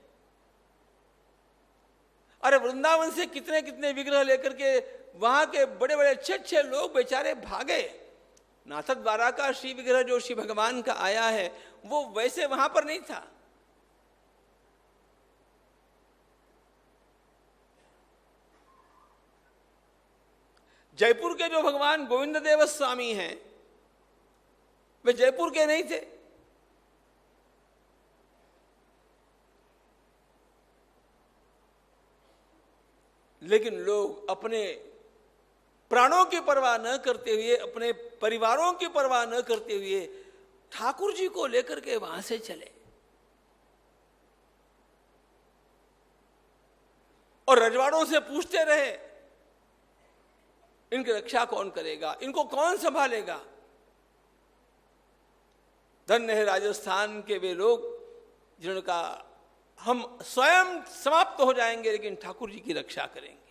अरे वृंदावन से कितने कितने विग्रह लेकर के वहां के बड़े बड़े अच्छे अच्छे लोग बेचारे भागे। नाथक द्वारा का श्री विग्रह जो श्री भगवान का आया है वो वैसे वहां पर नहीं था। जयपुर के जो भगवान गोविंद देव स्वामी हैं वे जयपुर के नहीं थे। लेकिन लोग अपने प्राणों की परवाह न करते हुए, अपने परिवारों की परवाह न करते हुए ठाकुर जी को लेकर के वहां से चले और रजवाड़ों से पूछते रहे इनकी रक्षा कौन करेगा, इनको कौन संभालेगा। धन्य है राजस्थान के वे लोग जिन्होंने कहा हम स्वयं समाप्त हो जाएंगे लेकिन ठाकुर जी की रक्षा करेंगे।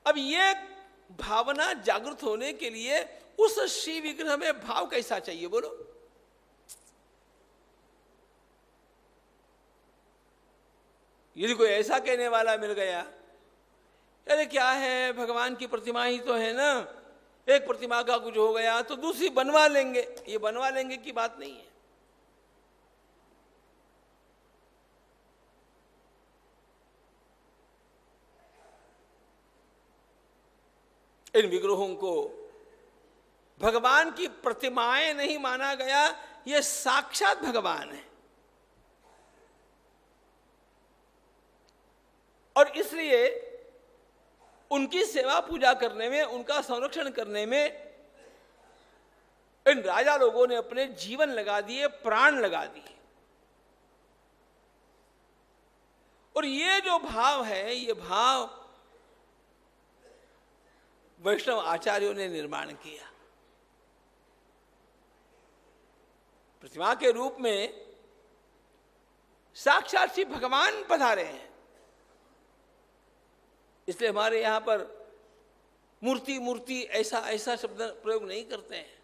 अब ये भावना जागृत होने के लिए उस श्री विग्रह में भाव कैसा चाहिए बोलो। यदि कोई ऐसा कहने वाला मिल गया, अरे क्या है भगवान की प्रतिमा ही तो है ना, एक प्रतिमा का कुछ हो गया तो दूसरी बनवा लेंगे, ये बनवा लेंगे की बात नहीं है। इन विग्रहों को भगवान की प्रतिमाएं नहीं माना गया, ये साक्षात भगवान है। और इसलिए उनकी सेवा पूजा करने में, उनका संरक्षण करने में इन राजा लोगों ने अपने जीवन लगा दिए, प्राण लगा दिए। और ये जो भाव है, ये भाव वैष्णव आचार्यों ने निर्माण किया। प्रतिमा के रूप में साक्षात श्री भगवान पधारे हैं। इसलिए हमारे यहां पर मूर्ति मूर्ति ऐसा ऐसा शब्द प्रयोग नहीं करते हैं।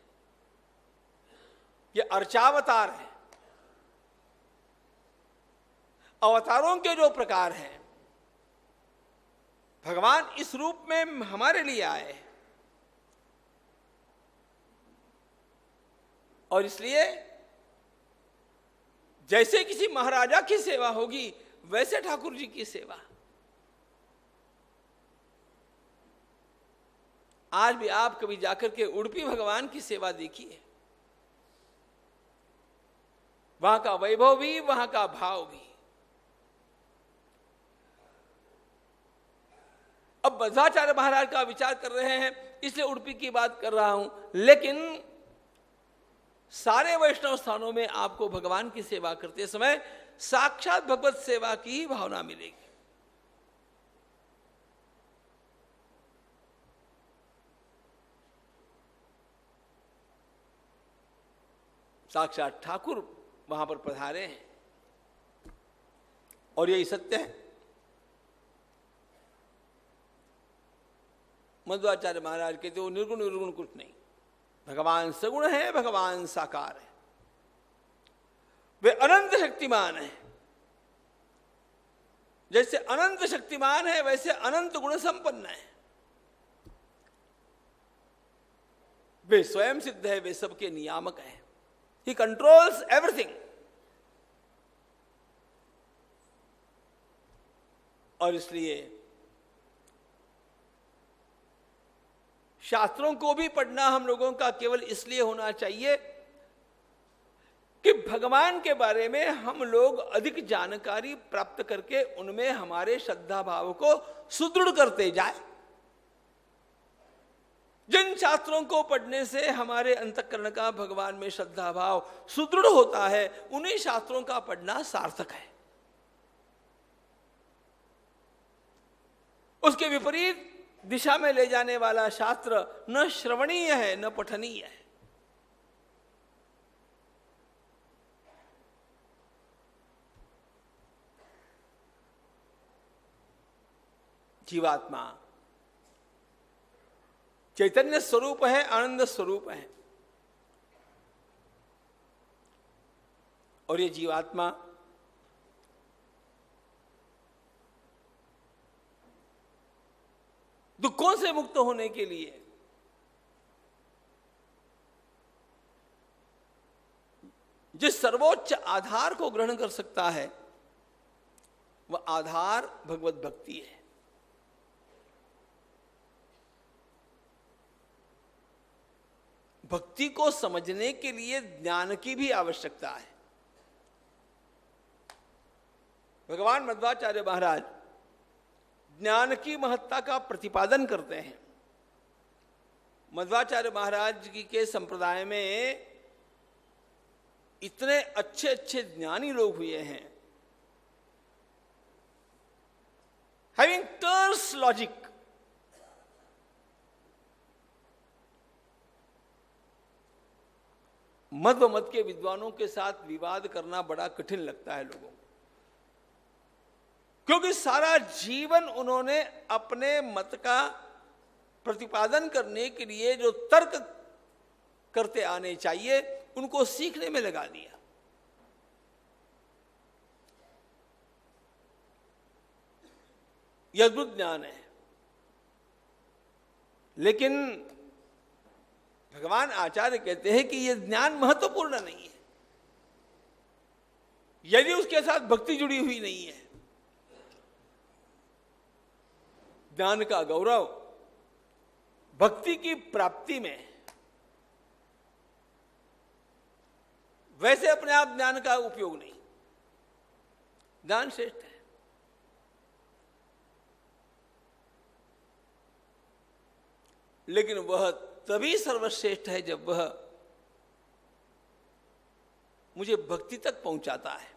ये अर्चावतार है। अवतारों के जो प्रकार हैं, भगवान इस रूप में हमारे लिए आए और इसलिए जैसे किसी महाराजा की सेवा होगी वैसे ठाकुर जी की सेवा। आज भी आप कभी जाकर के उडुपी भगवान की सेवा देखिए, वहां का वैभव भी, वहां का भाव भी। अब मध्वाचार्य महाराज का विचार कर रहे हैं इसलिए उडुपी की बात कर रहा हूं, लेकिन सारे वैष्णव स्थानों में आपको भगवान की सेवा करते समय साक्षात भगवत सेवा की ही भावना मिलेगी। साक्षात ठाकुर वहां पर पधारे हैं और यही सत्य है। मध्वाचार्य महाराज कहते वो निर्गुण निर्गुण कुछ नहीं, भगवान सगुण है, भगवान साकार है, वे अनंत शक्तिमान है। जैसे अनंत शक्तिमान है वैसे अनंत गुण संपन्न है। वे स्वयं सिद्ध है, वे सबके नियामक है। ही कंट्रोल्स एवरीथिंग। और इसलिए शास्त्रों को भी पढ़ना हम लोगों का केवल इसलिए होना चाहिए कि भगवान के बारे में हम लोग अधिक जानकारी प्राप्त करके उनमें हमारे श्रद्धा भाव को सुदृढ़ करते जाए। जिन शास्त्रों को पढ़ने से हमारे अंतःकरण का भगवान में श्रद्धा भाव सुदृढ़ होता है, उन्हीं शास्त्रों का पढ़ना सार्थक है। उसके विपरीत दिशा में ले जाने वाला शास्त्र न श्रवणीय है न पठनीय है। जीवात्मा चैतन्य स्वरूप है, आनंद स्वरूप है। और ये जीवात्मा दुखों से मुक्त होने के लिए जिस सर्वोच्च आधार को ग्रहण कर सकता है वह आधार भगवत भक्ति है। भक्ति को समझने के लिए ज्ञान की भी आवश्यकता है। भगवान मध्वाचार्य महाराज ज्ञान की महत्ता का प्रतिपादन करते हैं। मध्वाचार्य महाराज जी के संप्रदाय में इतने अच्छे अच्छे ज्ञानी लोग हुए हैं, हैविंग टर्स लॉजिक। मध्व मत के विद्वानों के साथ विवाद करना बड़ा कठिन लगता है लोगों को, क्योंकि सारा जीवन उन्होंने अपने मत का प्रतिपादन करने के लिए जो तर्क करते आने चाहिए उनको सीखने में लगा दिया। यह अद्भुत ज्ञान है, लेकिन भगवान आचार्य कहते हैं कि यह ज्ञान महत्वपूर्ण नहीं है यदि उसके साथ भक्ति जुड़ी हुई नहीं है। ज्ञान का गौरव भक्ति की प्राप्ति में, वैसे अपने आप ज्ञान का उपयोग नहीं। ज्ञान श्रेष्ठ है, लेकिन वह तभी सर्वश्रेष्ठ है जब वह मुझे भक्ति तक पहुंचाता है।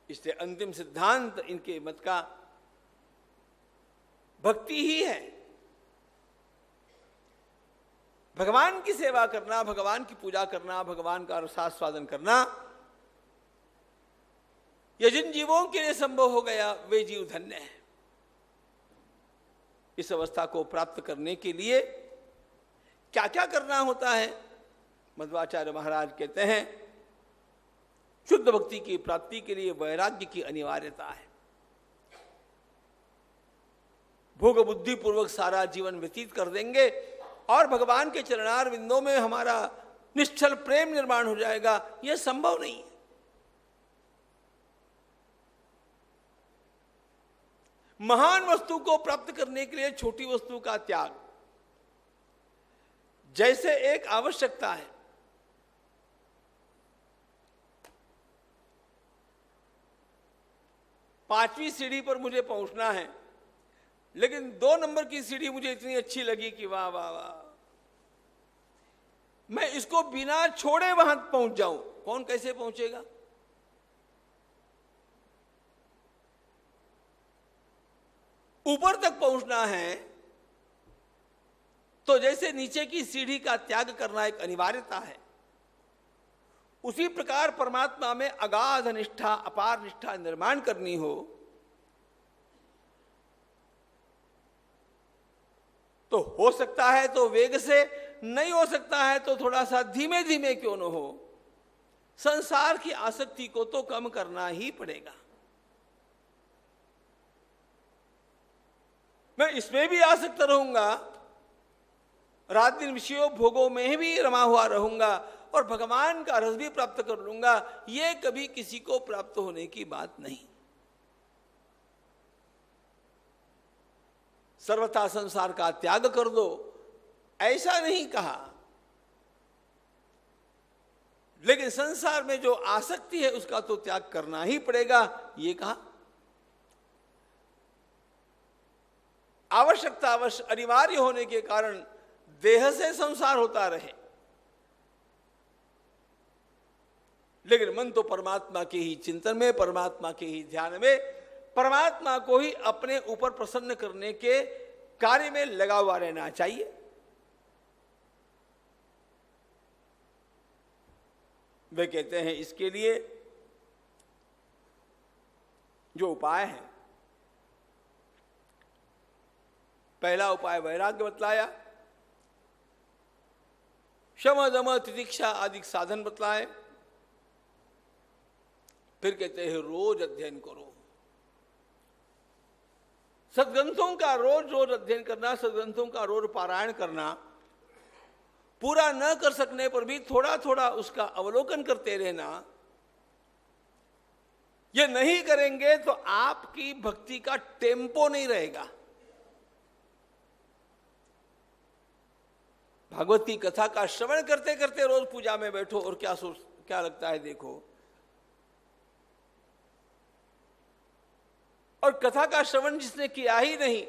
इसलिए अंतिम सिद्धांत इनके मत का भक्ति ही है। भगवान की सेवा करना, भगवान की पूजा करना, भगवान का रसास्वादन करना, यह जिन जीवों के लिए संभव हो गया वे जीव धन्य हैं। इस अवस्था को प्राप्त करने के लिए क्या क्या करना होता है? मध्वाचार्य महाराज कहते हैं शुद्ध भक्ति की प्राप्ति के लिए वैराग्य की अनिवार्यता है। भोग बुद्धि पूर्वक सारा जीवन व्यतीत कर देंगे और भगवान के चरणार विंदों में हमारा निश्चल प्रेम निर्माण हो जाएगा, यह संभव नहीं है। महान वस्तु को प्राप्त करने के लिए छोटी वस्तु का त्याग जैसे एक आवश्यकता है, पांचवी सीढ़ी पर मुझे पहुंचना है, लेकिन 2 नंबर की सीढ़ी मुझे इतनी अच्छी लगी कि वाह वाह वाह, मैं इसको बिना छोड़े वहां पहुंच जाऊं। कौन कैसे पहुंचेगा? ऊपर तक पहुंचना है तो जैसे नीचे की सीढ़ी का त्याग करना एक अनिवार्यता है, उसी प्रकार परमात्मा में अगाध निष्ठा, अपार निष्ठा निर्माण करनी हो तो हो सकता है तो वेग से, नहीं हो सकता है तो थोड़ा सा धीमे धीमे क्यों न हो, संसार की आसक्ति को तो कम करना ही पड़ेगा। मैं इसमें भी आसक्त रहूंगा, रात दिन विषयों भोगों में भी रमा हुआ रहूंगा और भगवान का रस भी प्राप्त कर लूंगा, यह कभी किसी को प्राप्त होने की बात नहीं। सर्वथा संसार का त्याग कर दो, ऐसा नहीं कहा, लेकिन संसार में जो आसक्ति है उसका तो त्याग करना ही पड़ेगा, ये कहा। आवश्यकता अवश्य अनिवार्य होने के कारण देह से संसार होता रहे, लेकिन मन तो परमात्मा के ही चिंतन में, परमात्मा के ही ध्यान में, परमात्मा को ही अपने ऊपर प्रसन्न करने के कार्य में लगा हुआ रहना चाहिए। वे कहते हैं इसके लिए जो उपाय है, पहला उपाय वैराग्य बतलाया, शम दम तितिक्षा आदि साधन बतलाए, फिर कहते हैं रोज अध्ययन करो, सदग्रंथों का रोज रोज अध्ययन करना, सदग्रंथों का रोज पारायण करना, पूरा न कर सकने पर भी थोड़ा थोड़ा उसका अवलोकन करते रहना। ये नहीं करेंगे तो आपकी भक्ति का टेम्पो नहीं रहेगा। भागवत की कथा का श्रवण करते करते रोज पूजा में बैठो और क्या लगता है देखो, और कथा का श्रवण जिसने किया ही नहीं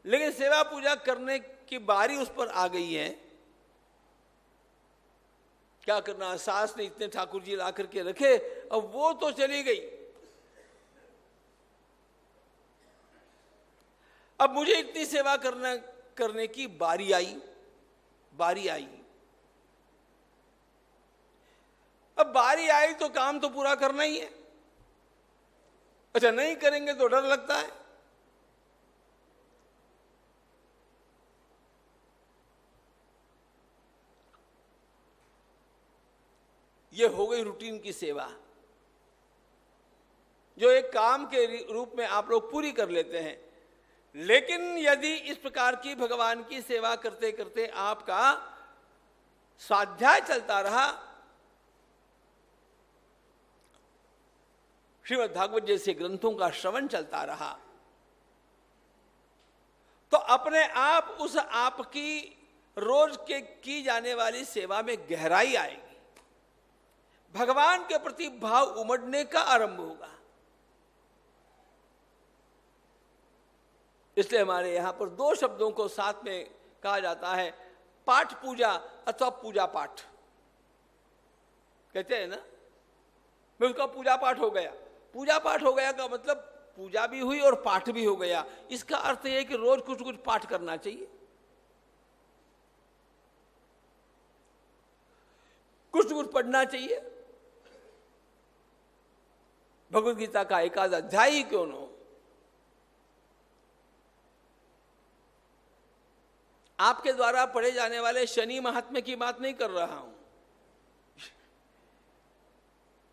लेकिन सेवा पूजा करने की बारी उस पर आ गई है, क्या करना, सास ने इतने ठाकुर जी ला करके रखे, अब वो तो चली गई, अब मुझे इतनी सेवा करने की बारी आई। अब बारी आई तो काम तो पूरा करना ही है। अच्छा, नहीं करेंगे तो डर लगता है। ये हो गई रूटीन की सेवा, जो एक काम के रूप में आप लोग पूरी कर लेते हैं। लेकिन यदि इस प्रकार की भगवान की सेवा करते करते आपका स्वाध्याय चलता रहा, श्रीमद् भागवत जैसे ग्रंथों का श्रवण चलता रहा, तो अपने आप उस आपकी रोज के की जाने वाली सेवा में गहराई आएगी, भगवान के प्रति भाव उमड़ने का आरंभ होगा। इसलिए हमारे यहां पर दो शब्दों को साथ में कहा जाता है, पाठ पूजा अथवा पूजा पाठ। कहते हैं ना, मैं उसका पूजा पाठ हो गया। पूजा पाठ हो गया का मतलब पूजा भी हुई और पाठ भी हो गया। इसका अर्थ यह है कि रोज कुछ कुछ पाठ करना चाहिए, कुछ कुछ पढ़ना चाहिए। भगवद गीता का एक आध अध्याय ही क्यों न हो। आपके द्वारा पढ़े जाने वाले शनि महात्म्य की बात नहीं कर रहा हूं।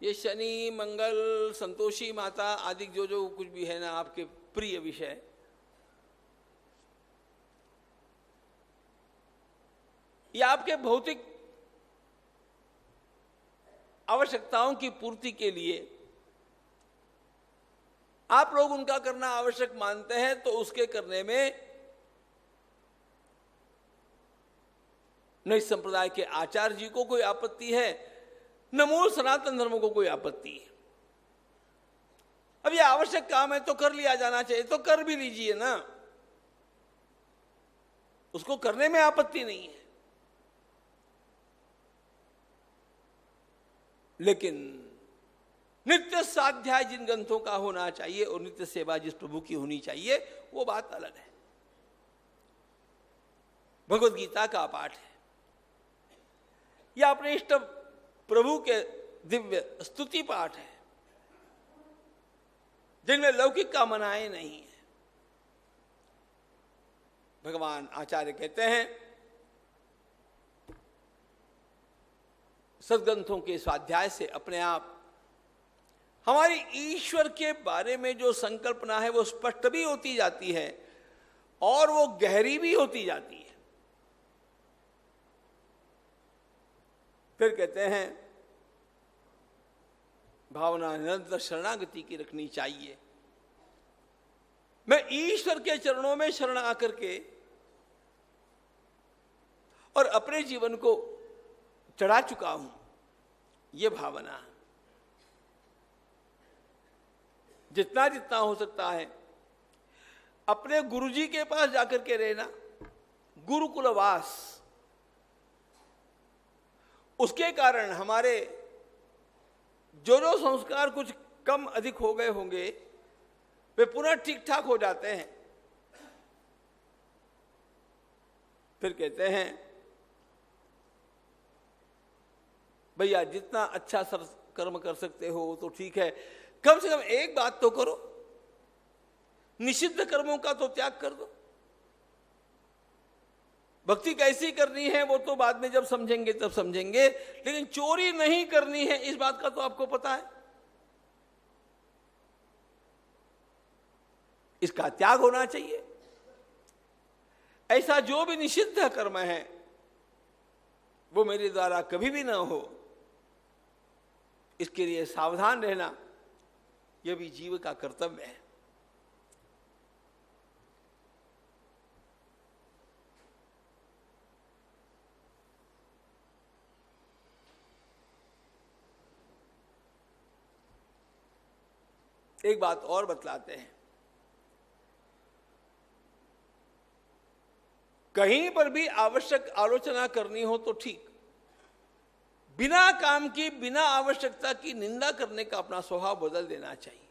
ये शनि, मंगल, संतोषी माता आदि जो जो कुछ भी है ना आपके प्रिय विषय, ये आपके भौतिक आवश्यकताओं की पूर्ति के लिए आप लोग उनका करना आवश्यक मानते हैं, तो उसके करने में न इस संप्रदाय के आचार्य जी को कोई आपत्ति है, न मूल सनातन धर्म को कोई आपत्ति है। अब ये आवश्यक काम है तो कर लिया जाना चाहिए, तो कर भी लीजिए ना, उसको करने में आपत्ति नहीं है। लेकिन नित्य स्वाध्याय जिन ग्रंथों का होना चाहिए और नित्य सेवा जिस प्रभु की होनी चाहिए, वो बात अलग है। भगवद गीता का पाठ है या अपने इष्ट प्रभु के दिव्य स्तुति पाठ है जिनमें लौकिक का मनाए नहीं है। भगवान आचार्य कहते हैं सद्ग्रंथों के स्वाध्याय से अपने आप हमारी ईश्वर के बारे में जो संकल्पना है वो स्पष्ट भी होती जाती है और वो गहरी भी होती जाती है। फिर कहते हैं भावना निरंतर शरणागति की रखनी चाहिए। मैं ईश्वर के चरणों में शरण आकर के और अपने जीवन को चढ़ा चुका हूं, यह भावना जितना जितना हो सकता है अपने गुरुजी के पास जाकर के रहना, गुरुकुलवास, उसके कारण हमारे जो जो संस्कार कुछ कम अधिक हो गए होंगे वे पुनः ठीक ठाक हो जाते हैं। फिर कहते हैं भैया जितना अच्छा कर्म कर सकते हो तो ठीक है, कम से कम एक बात तो करो, निषिद्ध कर्मों का तो त्याग कर दो। भक्ति कैसी करनी है वो तो बाद में जब समझेंगे तब समझेंगे, लेकिन चोरी नहीं करनी है इस बात का तो आपको पता है। इसका त्याग होना चाहिए। ऐसा जो भी निषिद्ध कर्म है वो मेरे द्वारा कभी भी ना हो, इसके लिए सावधान रहना यह भी जीव का कर्तव्य है। एक बात और बतलाते हैं, कहीं पर भी आवश्यक आलोचना करनी हो तो ठीक, बिना काम की बिना आवश्यकता की निंदा करने का अपना स्वभाव बदल देना चाहिए।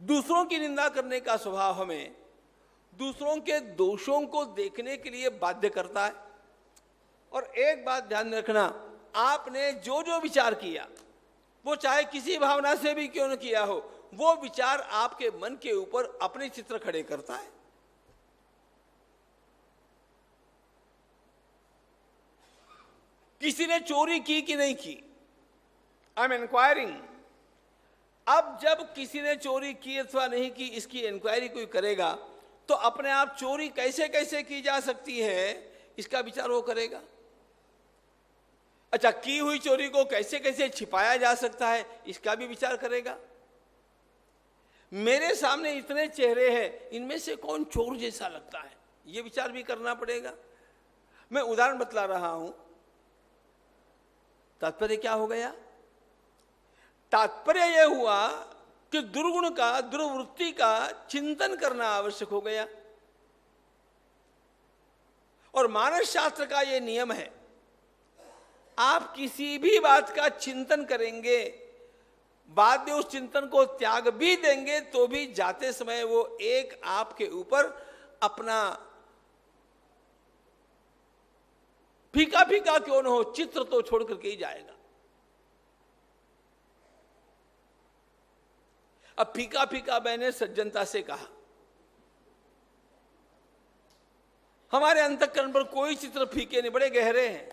दूसरों की निंदा करने का स्वभाव हमें दूसरों के दोषों को देखने के लिए बाध्य करता है। और एक बात ध्यान में रखना, आपने जो जो विचार किया वो चाहे किसी भावना से भी क्यों न किया हो, वो विचार आपके मन के ऊपर अपने चित्र खड़े करता है। किसी ने चोरी की कि नहीं की, आई एम इंक्वायरिंग। अब जब किसी ने चोरी की अथवा नहीं की इसकी इंक्वायरी कोई करेगा तो अपने आप चोरी कैसे कैसे की जा सकती है इसका विचार वो करेगा। अच्छा, की हुई चोरी को कैसे कैसे छिपाया जा सकता है इसका भी विचार करेगा। मेरे सामने इतने चेहरे हैं, इनमें से कौन चोर जैसा लगता है ये विचार भी करना पड़ेगा। मैं उदाहरण बतला रहा हूं, तात्पर्य क्या हो गया? तात्पर्य यह हुआ कि दुर्गुण का, दुर्वृत्ति का चिंतन करना आवश्यक हो गया। और मानस शास्त्र का यह नियम है, आप किसी भी बात का चिंतन करेंगे, बाद में उस चिंतन को त्याग भी देंगे तो भी जाते समय वो एक आपके ऊपर अपना फीका फीका क्यों न हो चित्र तो छोड़ करके ही जाएगा। अब फीका फीका मैंने सज्जनता से कहा, हमारे अंतःकरण पर कोई चित्र फीके नहीं, बड़े गहरे हैं,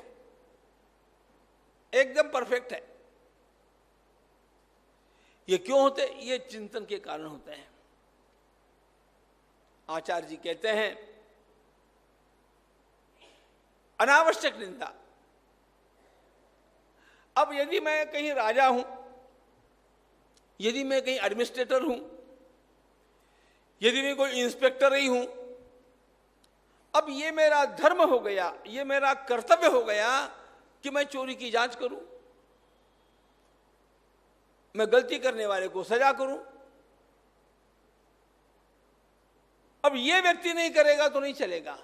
एकदम परफेक्ट है। ये क्यों होते? ये चिंतन के कारण होते हैं। आचार्य जी कहते हैं अनावश्यक निंदा। अब यदि मैं कहीं राजा हूं, यदि मैं कहीं एडमिनिस्ट्रेटर हूं, यदि मैं कोई इंस्पेक्टर ही हूं, अब ये मेरा धर्म हो गया, ये मेरा कर्तव्य हो गया कि मैं चोरी की जांच करूं, मैं गलती करने वाले को सजा करूं। अब ये व्यक्ति नहीं करेगा तो नहीं चलेगा।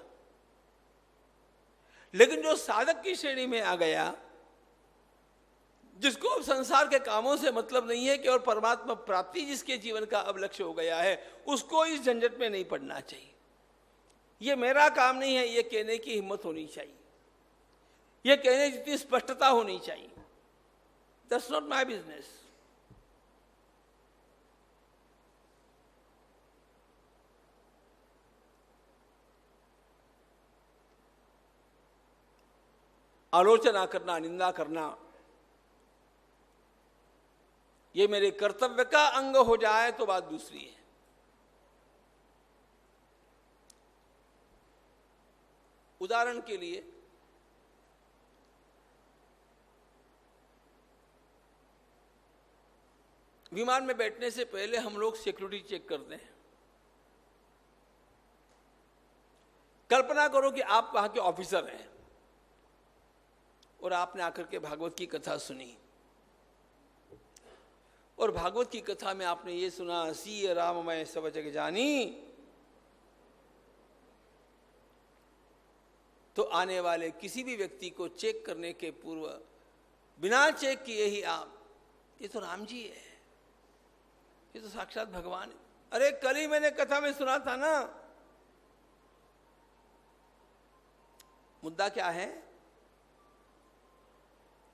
लेकिन जो साधक की श्रेणी में आ गया, जिसको अब संसार के कामों से मतलब नहीं है कि और परमात्मा प्राप्ति जिसके जीवन का अब लक्ष्य हो गया है, उसको इस झंझट में नहीं पड़ना चाहिए। ये मेरा काम नहीं है ये कहने की हिम्मत होनी चाहिए। यह कहने जितनी स्पष्टता होनी चाहिए। That's not my business. आलोचना करना, निंदा करना, ये मेरे कर्तव्य का अंग हो जाए तो बात दूसरी है। उदाहरण के लिए विमान में बैठने से पहले हम लोग सिक्योरिटी चेक करते हैं। कल्पना करो कि आप वहां के ऑफिसर हैं और आपने आकर के भागवत की कथा सुनी, और भागवत की कथा में आपने ये सुना, सीय राममय सब जग जानी, तो आने वाले किसी भी व्यक्ति को चेक करने के पूर्व बिना चेक किए ही आप, ये तो राम जी है, ये तो साक्षात भगवान है, अरे कल ही मैंने कथा में सुना था ना। मुद्दा क्या है?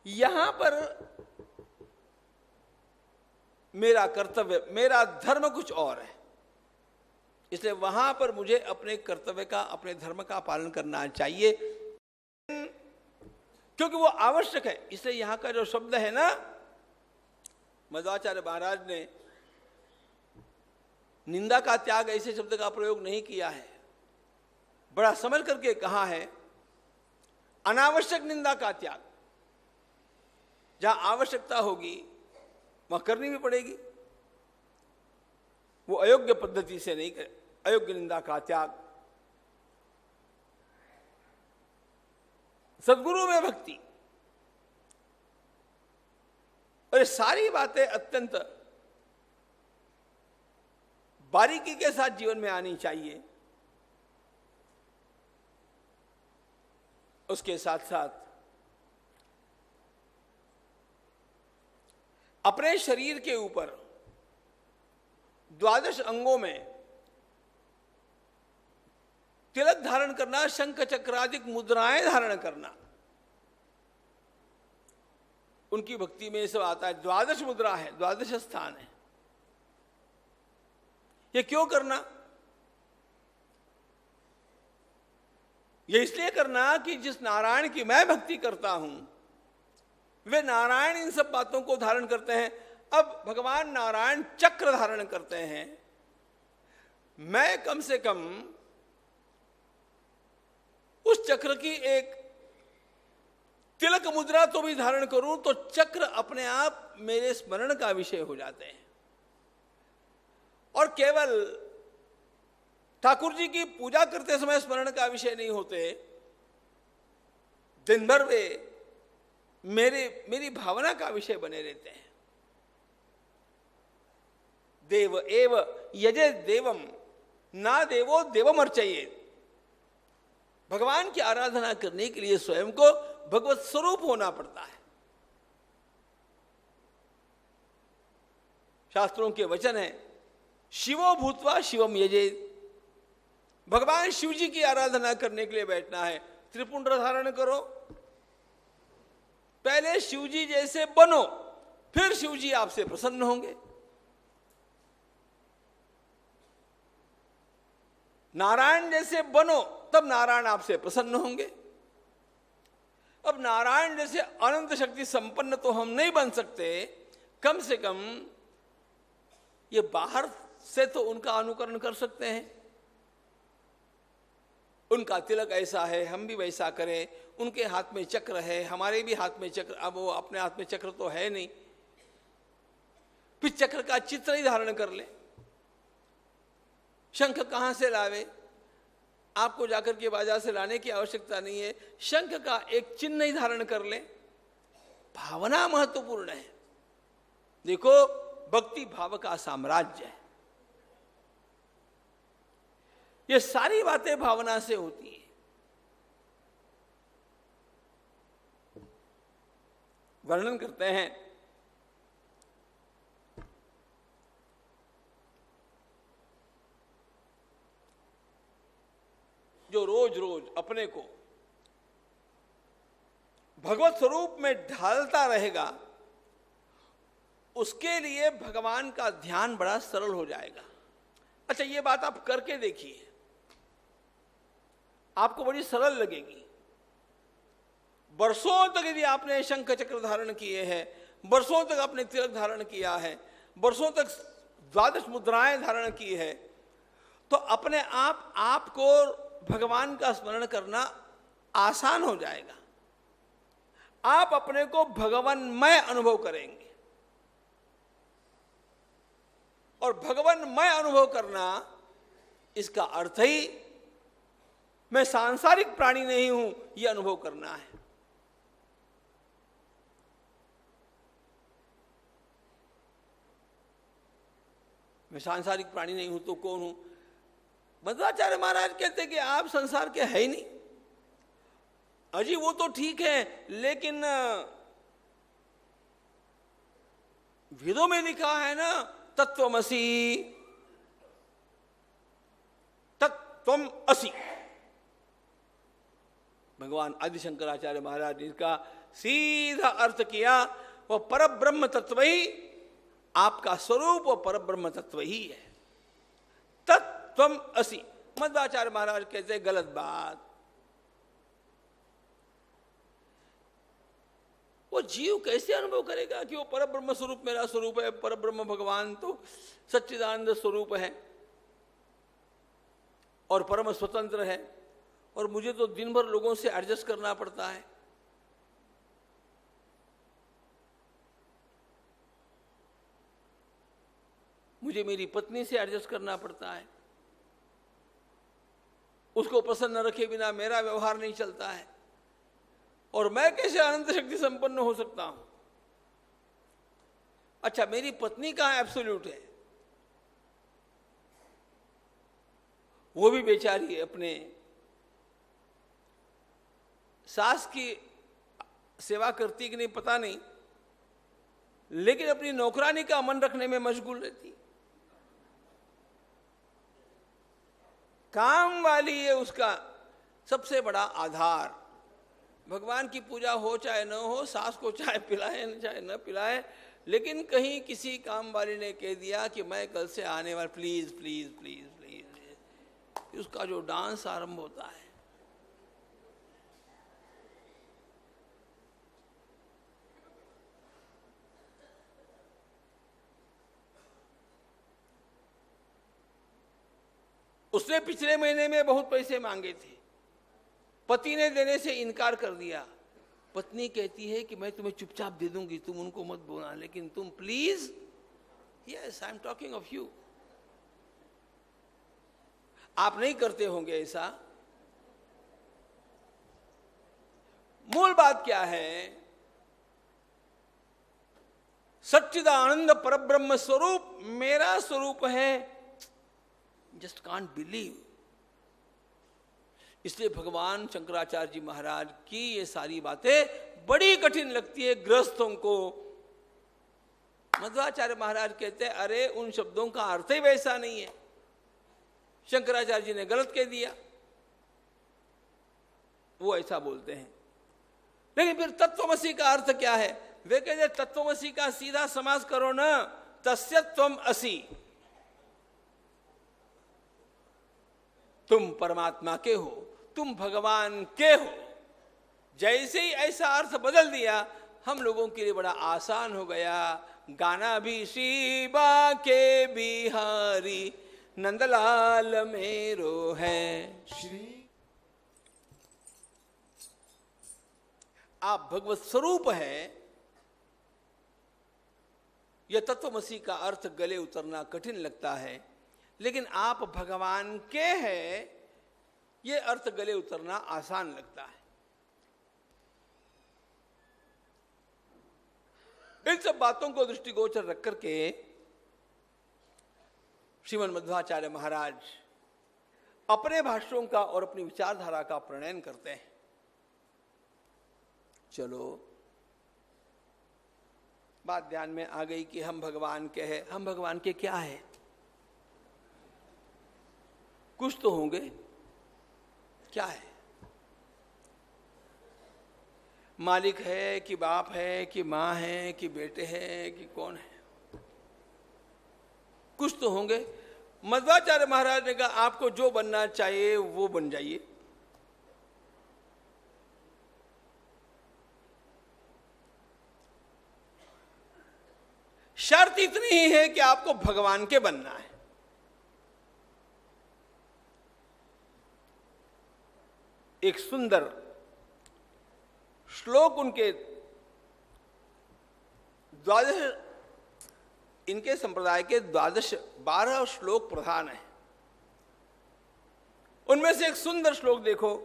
यहां पर मेरा कर्तव्य, मेरा धर्म कुछ और है, इसलिए वहां पर मुझे अपने कर्तव्य का, अपने धर्म का पालन करना चाहिए, क्योंकि वो आवश्यक है। इसलिए यहां का जो शब्द है ना, मध्वाचार्य महाराज ने निंदा का त्याग ऐसे शब्द का प्रयोग नहीं किया है, बड़ा समझ करके कहा है अनावश्यक निंदा का त्याग। जहां आवश्यकता होगी वहां करनी भी पड़ेगी, वो अयोग्य पद्धति से नहीं करे, अयोग्य निंदा का त्याग। सद्गुरु में भक्ति, और ये सारी बातें अत्यंत बारीकी के साथ जीवन में आनी चाहिए। उसके साथ साथ अपने शरीर के ऊपर 12 अंगों में तिलक धारण करना, शंख चक्रादिक मुद्राएं धारण करना, उनकी भक्ति में सब आता है। 12 मुद्रा है, 12 स्थान है। ये क्यों करना? ये इसलिए करना कि जिस नारायण की मैं भक्ति करता हूं, वे नारायण इन सब बातों को धारण करते हैं। अब भगवान नारायण चक्र धारण करते हैं, मैं कम से कम उस चक्र की एक तिलक मुद्रा तो भी धारण करूं, तो चक्र अपने आप मेरे स्मरण का विषय हो जाते हैं। और केवल ठाकुर जी की पूजा करते समय स्मरण का विषय नहीं होते, दिन भर वे मेरी भावना का विषय बने रहते हैं। देव एव यजे देवम ना देवो देवम अर्चयेत्। भगवान की आराधना करने के लिए स्वयं को भगवत स्वरूप होना पड़ता है। शास्त्रों के वचन है, शिवो भूत्वा शिवम यजेत्। भगवान शिव जी की आराधना करने के लिए बैठना है, त्रिपुंड धारण करो, पहले शिव जी जैसे बनो, फिर शिव जी आपसे प्रसन्न होंगे। नारायण जैसे बनो, तब नारायण आपसे प्रसन्न होंगे। अब नारायण जैसे अनंत शक्ति संपन्न तो हम नहीं बन सकते, कम से कम ये बाहर से तो उनका अनुकरण कर सकते हैं। उनका तिलक ऐसा है, हम भी वैसा करें। उनके हाथ में चक्र है, हमारे भी हाथ में चक्र। अब वो अपने हाथ में चक्र तो है नहीं, फिर चक्र का चित्र ही धारण कर ले। शंख कहां से लावे? आपको जाकर के बाजार से लाने की आवश्यकता नहीं है, शंख का एक चिन्ह ही धारण कर ले। भावना महत्वपूर्ण है। देखो, भक्ति भाव का साम्राज्य है। ये सारी बातें भावना से होती है। वर्णन करते हैं, जो रोज रोज अपने को भगवत स्वरूप में ढालता रहेगा, उसके लिए भगवान का ध्यान बड़ा सरल हो जाएगा। अच्छा, ये बात आप करके देखिए, आपको बड़ी सरल लगेगी। वर्षों तक यदि आपने शंख चक्र धारण किए हैं, वर्षों तक आपने तिलक धारण किया है, वर्षों तक द्वादश मुद्राएं धारण की है, तो अपने आप आपको भगवान का स्मरण करना आसान हो जाएगा। आप अपने को भगवानमय अनुभव करेंगे। और भगवानमय अनुभव करना, इसका अर्थ ही मैं सांसारिक प्राणी नहीं हूं, यह अनुभव करना है। मैं सांसारिक प्राणी नहीं हूं तो कौन हूं? मध्वाचार्य महाराज कहते कि आप संसार के है ही नहीं। अजी वो तो ठीक है, लेकिन वेदों में लिखा है ना, तत्वमसि, तत्वम असि। भगवान आदि शंकराचार्य महाराज ने इसका सीधा अर्थ किया, वो परब्रह्म तत्व ही आपका स्वरूप, वो परब्रह्म तत्व ही है। तत्वम असि। मध्वाचार्य महाराज कहते हैं गलत बात। वो जीव कैसे अनुभव करेगा कि वो परब्रह्म स्वरूप मेरा स्वरूप है? परब्रह्म भगवान तो सच्चिदानंद स्वरूप है और परम स्वतंत्र है, और मुझे तो दिन भर लोगों से एडजस्ट करना पड़ता है। मुझे मेरी पत्नी से एडजस्ट करना पड़ता है, उसको प्रसन्न रखे बिना मेरा व्यवहार नहीं चलता है, और मैं कैसे अनंत शक्ति संपन्न हो सकता हूं? अच्छा, मेरी पत्नी कहां एब्सोल्यूट है? वो भी बेचारी अपने सास की सेवा करती कि नहीं पता नहीं, लेकिन अपनी नौकरानी का मन रखने में मशगूल रहती। काम वाली है उसका सबसे बड़ा आधार। भगवान की पूजा हो चाहे न हो, सास को चाहे पिलाए चाहे न पिलाए, लेकिन कहीं किसी काम वाली ने कह दिया कि मैं कल से आने वाला, प्लीज प्लीज प्लीज प्लीज, उसका जो डांस आरंभ होता है। उसने पिछले महीने में बहुत पैसे मांगे थे, पति ने देने से इनकार कर दिया। पत्नी कहती है कि मैं तुम्हें चुपचाप दे दूंगी, तुम उनको मत बोलना, लेकिन तुम please, yes I am talking of you. आप नहीं करते होंगे ऐसा। मूल बात क्या है? सच्चिदानंद परब्रह्म स्वरूप मेरा स्वरूप है। Just can't believe. इसलिए भगवान शंकराचार्य जी महाराज की ये सारी बातें बड़ी कठिन लगती है गृहस्थों को। मध्वाचार्य महाराज कहते हैं अरे उन शब्दों का अर्थ ही वैसा नहीं है, शंकराचार्य जी ने गलत कह दिया, वो ऐसा बोलते हैं। लेकिन फिर तत्वमसि का अर्थ क्या है? वे कहते तत्वमसि का सीधा समास करो ना, तस्य त्वम असि। तुम परमात्मा के हो, तुम भगवान के हो। जैसे ही ऐसा अर्थ बदल दिया, हम लोगों के लिए बड़ा आसान हो गया। गाना भी शिवा के बिहारी नंदलाल मेरो है श्री। आप भगवत स्वरूप है, यह तत्वमसि का अर्थ गले उतरना कठिन लगता है, लेकिन आप भगवान के हैं, यह अर्थ गले उतरना आसान लगता है। इन सब बातों को दृष्टिगोचर रख करके श्रीमद् मध्वाचार्य महाराज अपने भाष्यों का और अपनी विचारधारा का प्रणयन करते हैं। चलो, बात ध्यान में आ गई कि हम भगवान के हैं। हम भगवान के क्या है? कुछ तो होंगे। क्या है? मालिक है कि बाप है कि माँ है कि बेटे हैं कि कौन है, कुछ तो होंगे। मध्वाचार्य महाराज ने कहा आपको जो बनना चाहिए वो बन जाइए, शर्त इतनी ही है कि आपको भगवान के बनना है। एक सुंदर श्लोक उनके द्वादश, इनके संप्रदाय के 12 श्लोक प्रधान है। उनमें से एक सुंदर श्लोक देखो,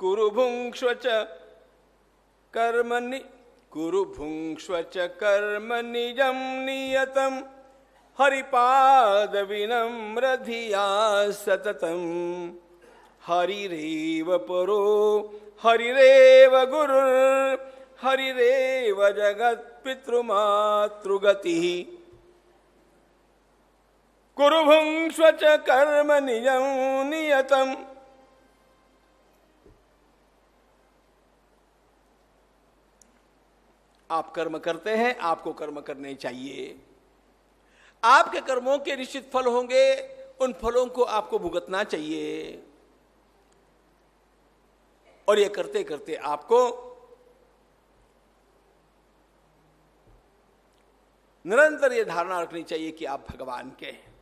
कुरु भुंक्ष्व च कर्म निजं नियतं हरिपाद विनम्र धिया सततं हरिरेव परो हरिरेव गुरुर् हरिरेव जगत् पितृमातृगतिः कुरु भुंक्ष्व च कर्म निजं नियतम्। आप कर्म करते हैं, आपको कर्म करने चाहिए। आपके कर्मों के निश्चित फल होंगे, उन फलों को आपको भुगतना चाहिए। और ये करते करते आपको निरंतर ये धारणा रखनी चाहिए कि आप भगवान के हैं।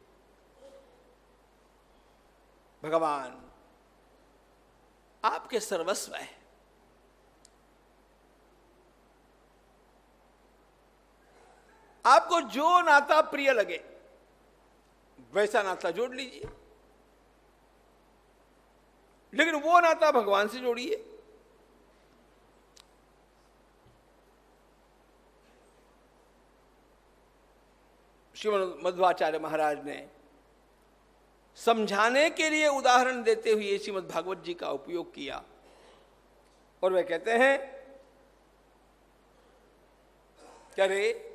भगवान आपके सर्वस्व है। आपको जो नाता प्रिय लगे वैसा नाता जोड़ लीजिए, लेकिन वो नाता भगवान से जोड़िए। श्रीमद् मध्वाचार्य महाराज ने समझाने के लिए उदाहरण देते हुए श्रीमद् भागवत जी का उपयोग किया, और वे कहते हैं क्या रे,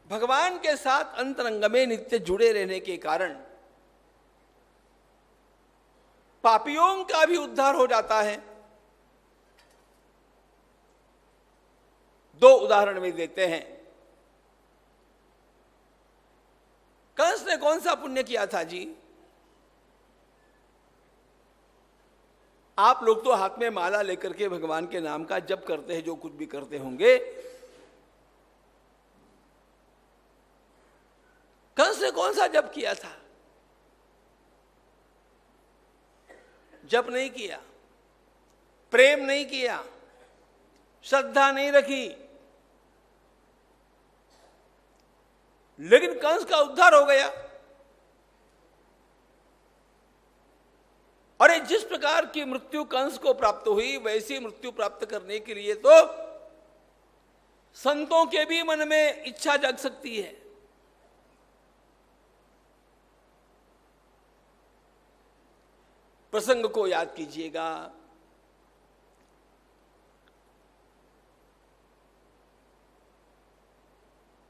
भगवान के साथ अंतरंग में नित्य जुड़े रहने के कारण पापियों का भी उद्धार हो जाता है। 2 उदाहरण में देते हैं। कंस ने कौन सा पुण्य किया था जी? आप लोग तो हाथ में माला लेकर के भगवान के नाम का जप करते हैं, जो कुछ भी करते होंगे। कंस ने कौन सा जप किया था? जप नहीं किया, प्रेम नहीं किया, श्रद्धा नहीं रखी, लेकिन कंस का उद्धार हो गया। और जिस प्रकार की मृत्यु कंस को प्राप्त हुई, वैसी मृत्यु प्राप्त करने के लिए तो संतों के भी मन में इच्छा जग सकती है। प्रसंग को याद कीजिएगा।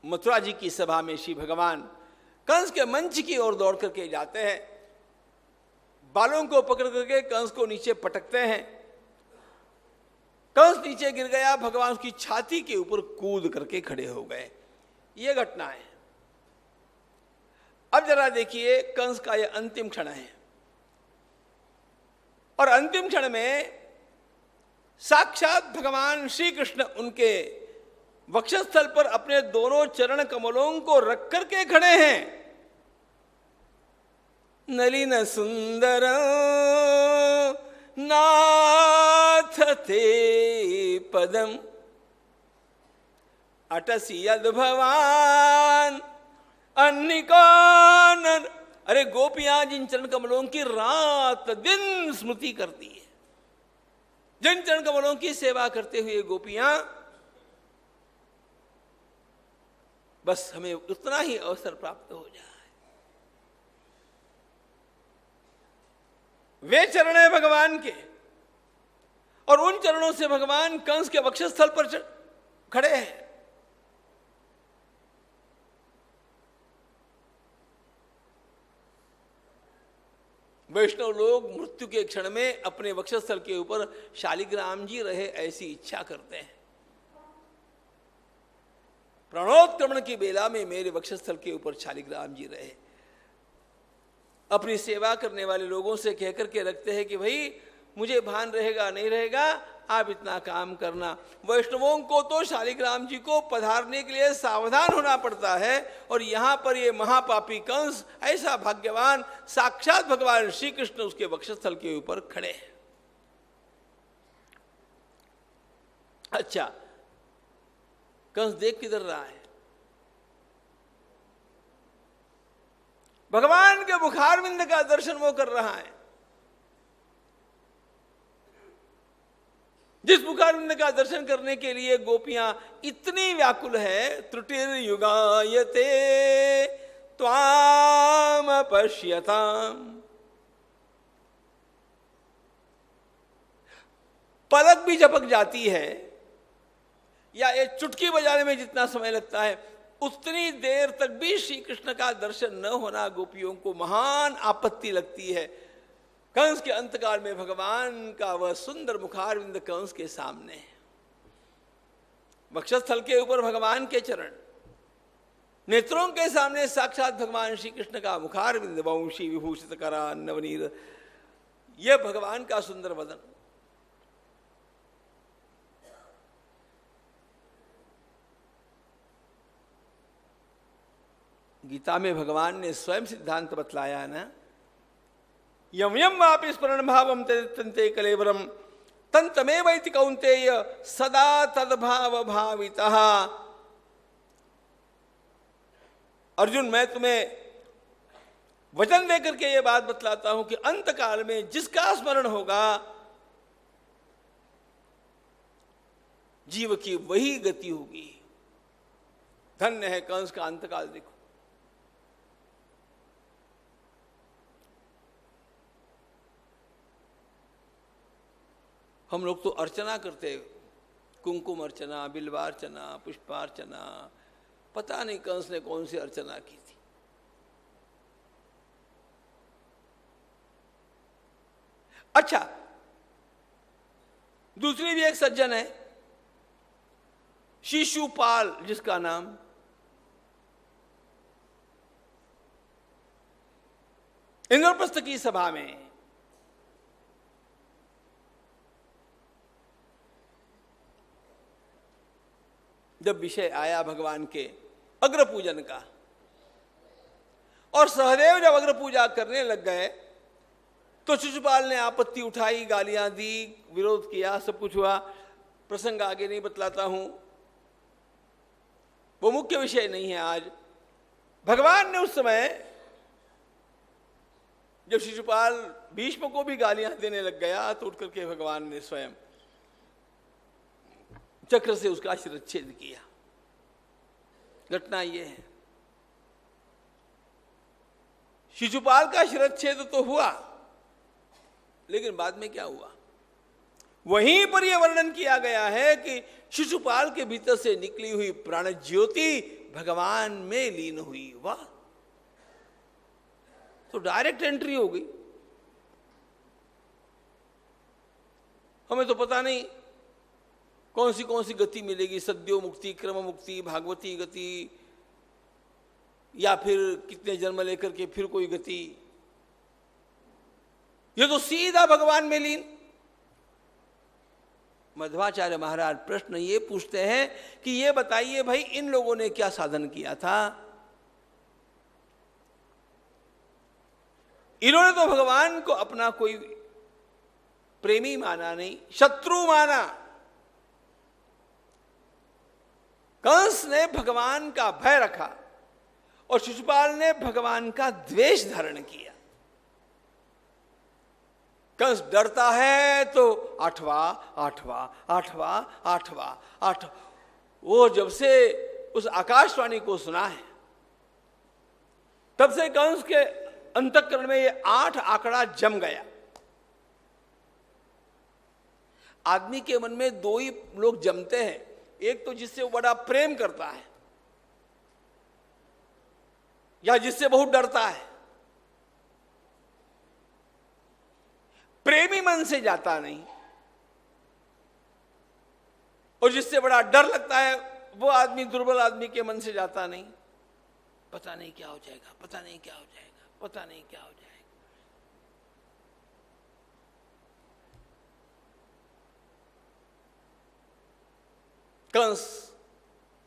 मथुरा जी की सभा में श्री भगवान कंस के मंच की ओर दौड़ करके जाते हैं, बालों को पकड़ करके कंस को नीचे पटकते हैं। कंस नीचे गिर गया, भगवान उसकी छाती के ऊपर कूद करके खड़े हो गए। यह घटना है। अब जरा देखिए, कंस का यह अंतिम क्षण है, और अंतिम क्षण में साक्षात भगवान श्री कृष्ण उनके वक्षस्थल पर अपने दोनों चरण कमलों को रख करके खड़े हैं। नलिन सुंदर नाथ ते पदम अटसी यद भवान अन्निकानन। अरे गोपियां जिन चरण कमलों की रात दिन स्मृति करती है, जिन चरण कमलों की सेवा करते हुए गोपियां, बस हमें उतना ही अवसर प्राप्त हो जाए। वे चरण है भगवान के, और उन चरणों से भगवान कंस के वक्षस्थल पर खड़े हैं। वैष्णव लोग मृत्यु के क्षण में अपने वक्षस्थल के ऊपर शालिग्राम जी रहे ऐसी इच्छा करते हैं। प्राणोत्क्रमण की बेला में मेरे वक्षस्थल के ऊपर शालिग्राम जी रहे। अपनी सेवा करने वाले लोगों से कहकर के रखते हैं कि भाई मुझे भान रहेगा नहीं रहेगा, आप इतना काम करना। वैष्णवों को तो शालिग्राम जी को पधारने के लिए सावधान होना पड़ता है, और यहां पर ये महापापी कंस ऐसा भाग्यवान, साक्षात भगवान श्री कृष्ण उसके वक्षस्थल के ऊपर खड़े हैं। अच्छा, कंस देख किधर रहा है? भगवान के मुखारविंद का दर्शन वो कर रहा है। जिस मुखारविंद का दर्शन करने के लिए गोपियां इतनी व्याकुल है, त्रुटिर युगायते त्वाम पश्यताम, पलक भी झपक जाती है, या ये चुटकी बजाने में जितना समय लगता है उतनी देर तक भी श्री कृष्ण का दर्शन न होना गोपियों को महान आपत्ति लगती है। कंस के अंतकाल में भगवान का वह सुंदर मुखारविंद कंस के सामने है। वक्षस्थल के ऊपर भगवान के चरण, नेत्रों के सामने साक्षात भगवान श्री कृष्ण का मुखारविंद, वंशी विभूषित करा नवनीर, यह भगवान का सुंदर वदन। गीता में भगवान ने स्वयं सिद्धांत बतलाया है ना, यम यम वापि स्मरण भावम तंते कलेवरम तंतमेवैति कौन्तेय सदा तद्भाव भावितः। अर्जुन, मैं तुम्हें वचन देकर के ये बात बतलाता हूं कि अंत काल में जिसका स्मरण होगा जीव की वही गति होगी। धन्य है कंस का अंतकाल। देखो, हम लोग तो अर्चना करते, कुंकुम अर्चना, बिल्वार्चना, पुष्पार्चना, पता नहीं कंस ने कौन सी अर्चना की थी। अच्छा, दूसरी भी एक सज्जन है शिशुपाल, जिसका नाम इंद्रप्रस्थ की सभा में जब विषय आया भगवान के अग्र पूजन का, और सहदेव जब अग्र पूजा करने लग गए तो शिशुपाल ने आपत्ति उठाई, गालियां दी, विरोध किया, सब कुछ हुआ। प्रसंग आगे नहीं बतलाता हूं, वो मुख्य विषय नहीं है आज। भगवान ने उस समय जब शिशुपाल भीष्म को भी गालियां देने लग गया तो उठ करके भगवान ने स्वयं चक्र से उसका शिरच्छेद किया। घटना यह है, शिशुपाल का शिरच्छेद तो हुआ, लेकिन बाद में क्या हुआ वहीं पर यह वर्णन किया गया है कि शिशुपाल के भीतर से निकली हुई प्राण ज्योति भगवान में लीन हुई। वाह, तो डायरेक्ट एंट्री हो गई। हमें तो पता नहीं कौन सी गति मिलेगी, सद्यो मुक्ति, क्रम मुक्ति, भागवती गति, या फिर कितने जन्म लेकर के फिर कोई गति। ये तो सीधा भगवान में लीन। मध्वाचार्य महाराज प्रश्न ये पूछते हैं कि ये बताइए भाई, इन लोगों ने क्या साधन किया था? इन्होंने तो भगवान को अपना कोई प्रेमी माना नहीं, शत्रु माना। कंस ने भगवान का भय रखा और शिशुपाल ने भगवान का द्वेष धारण किया। कंस डरता है तो आठवां। वो जब से उस आकाशवाणी को सुना है तब से कंस के अंतःकरण में ये 8 आंकड़ा जम गया। आदमी के मन में 2 ही लोग जमते हैं, एक तो जिससे वो बड़ा प्रेम करता है या जिससे बहुत डरता है। प्रेमी मन से जाता नहीं, और जिससे बड़ा डर लगता है वो आदमी दुर्बल आदमी के मन से जाता नहीं। पता नहीं क्या हो जाएगा, पता नहीं क्या हो जाएगा, पता नहीं क्या हो जाएगा। कंस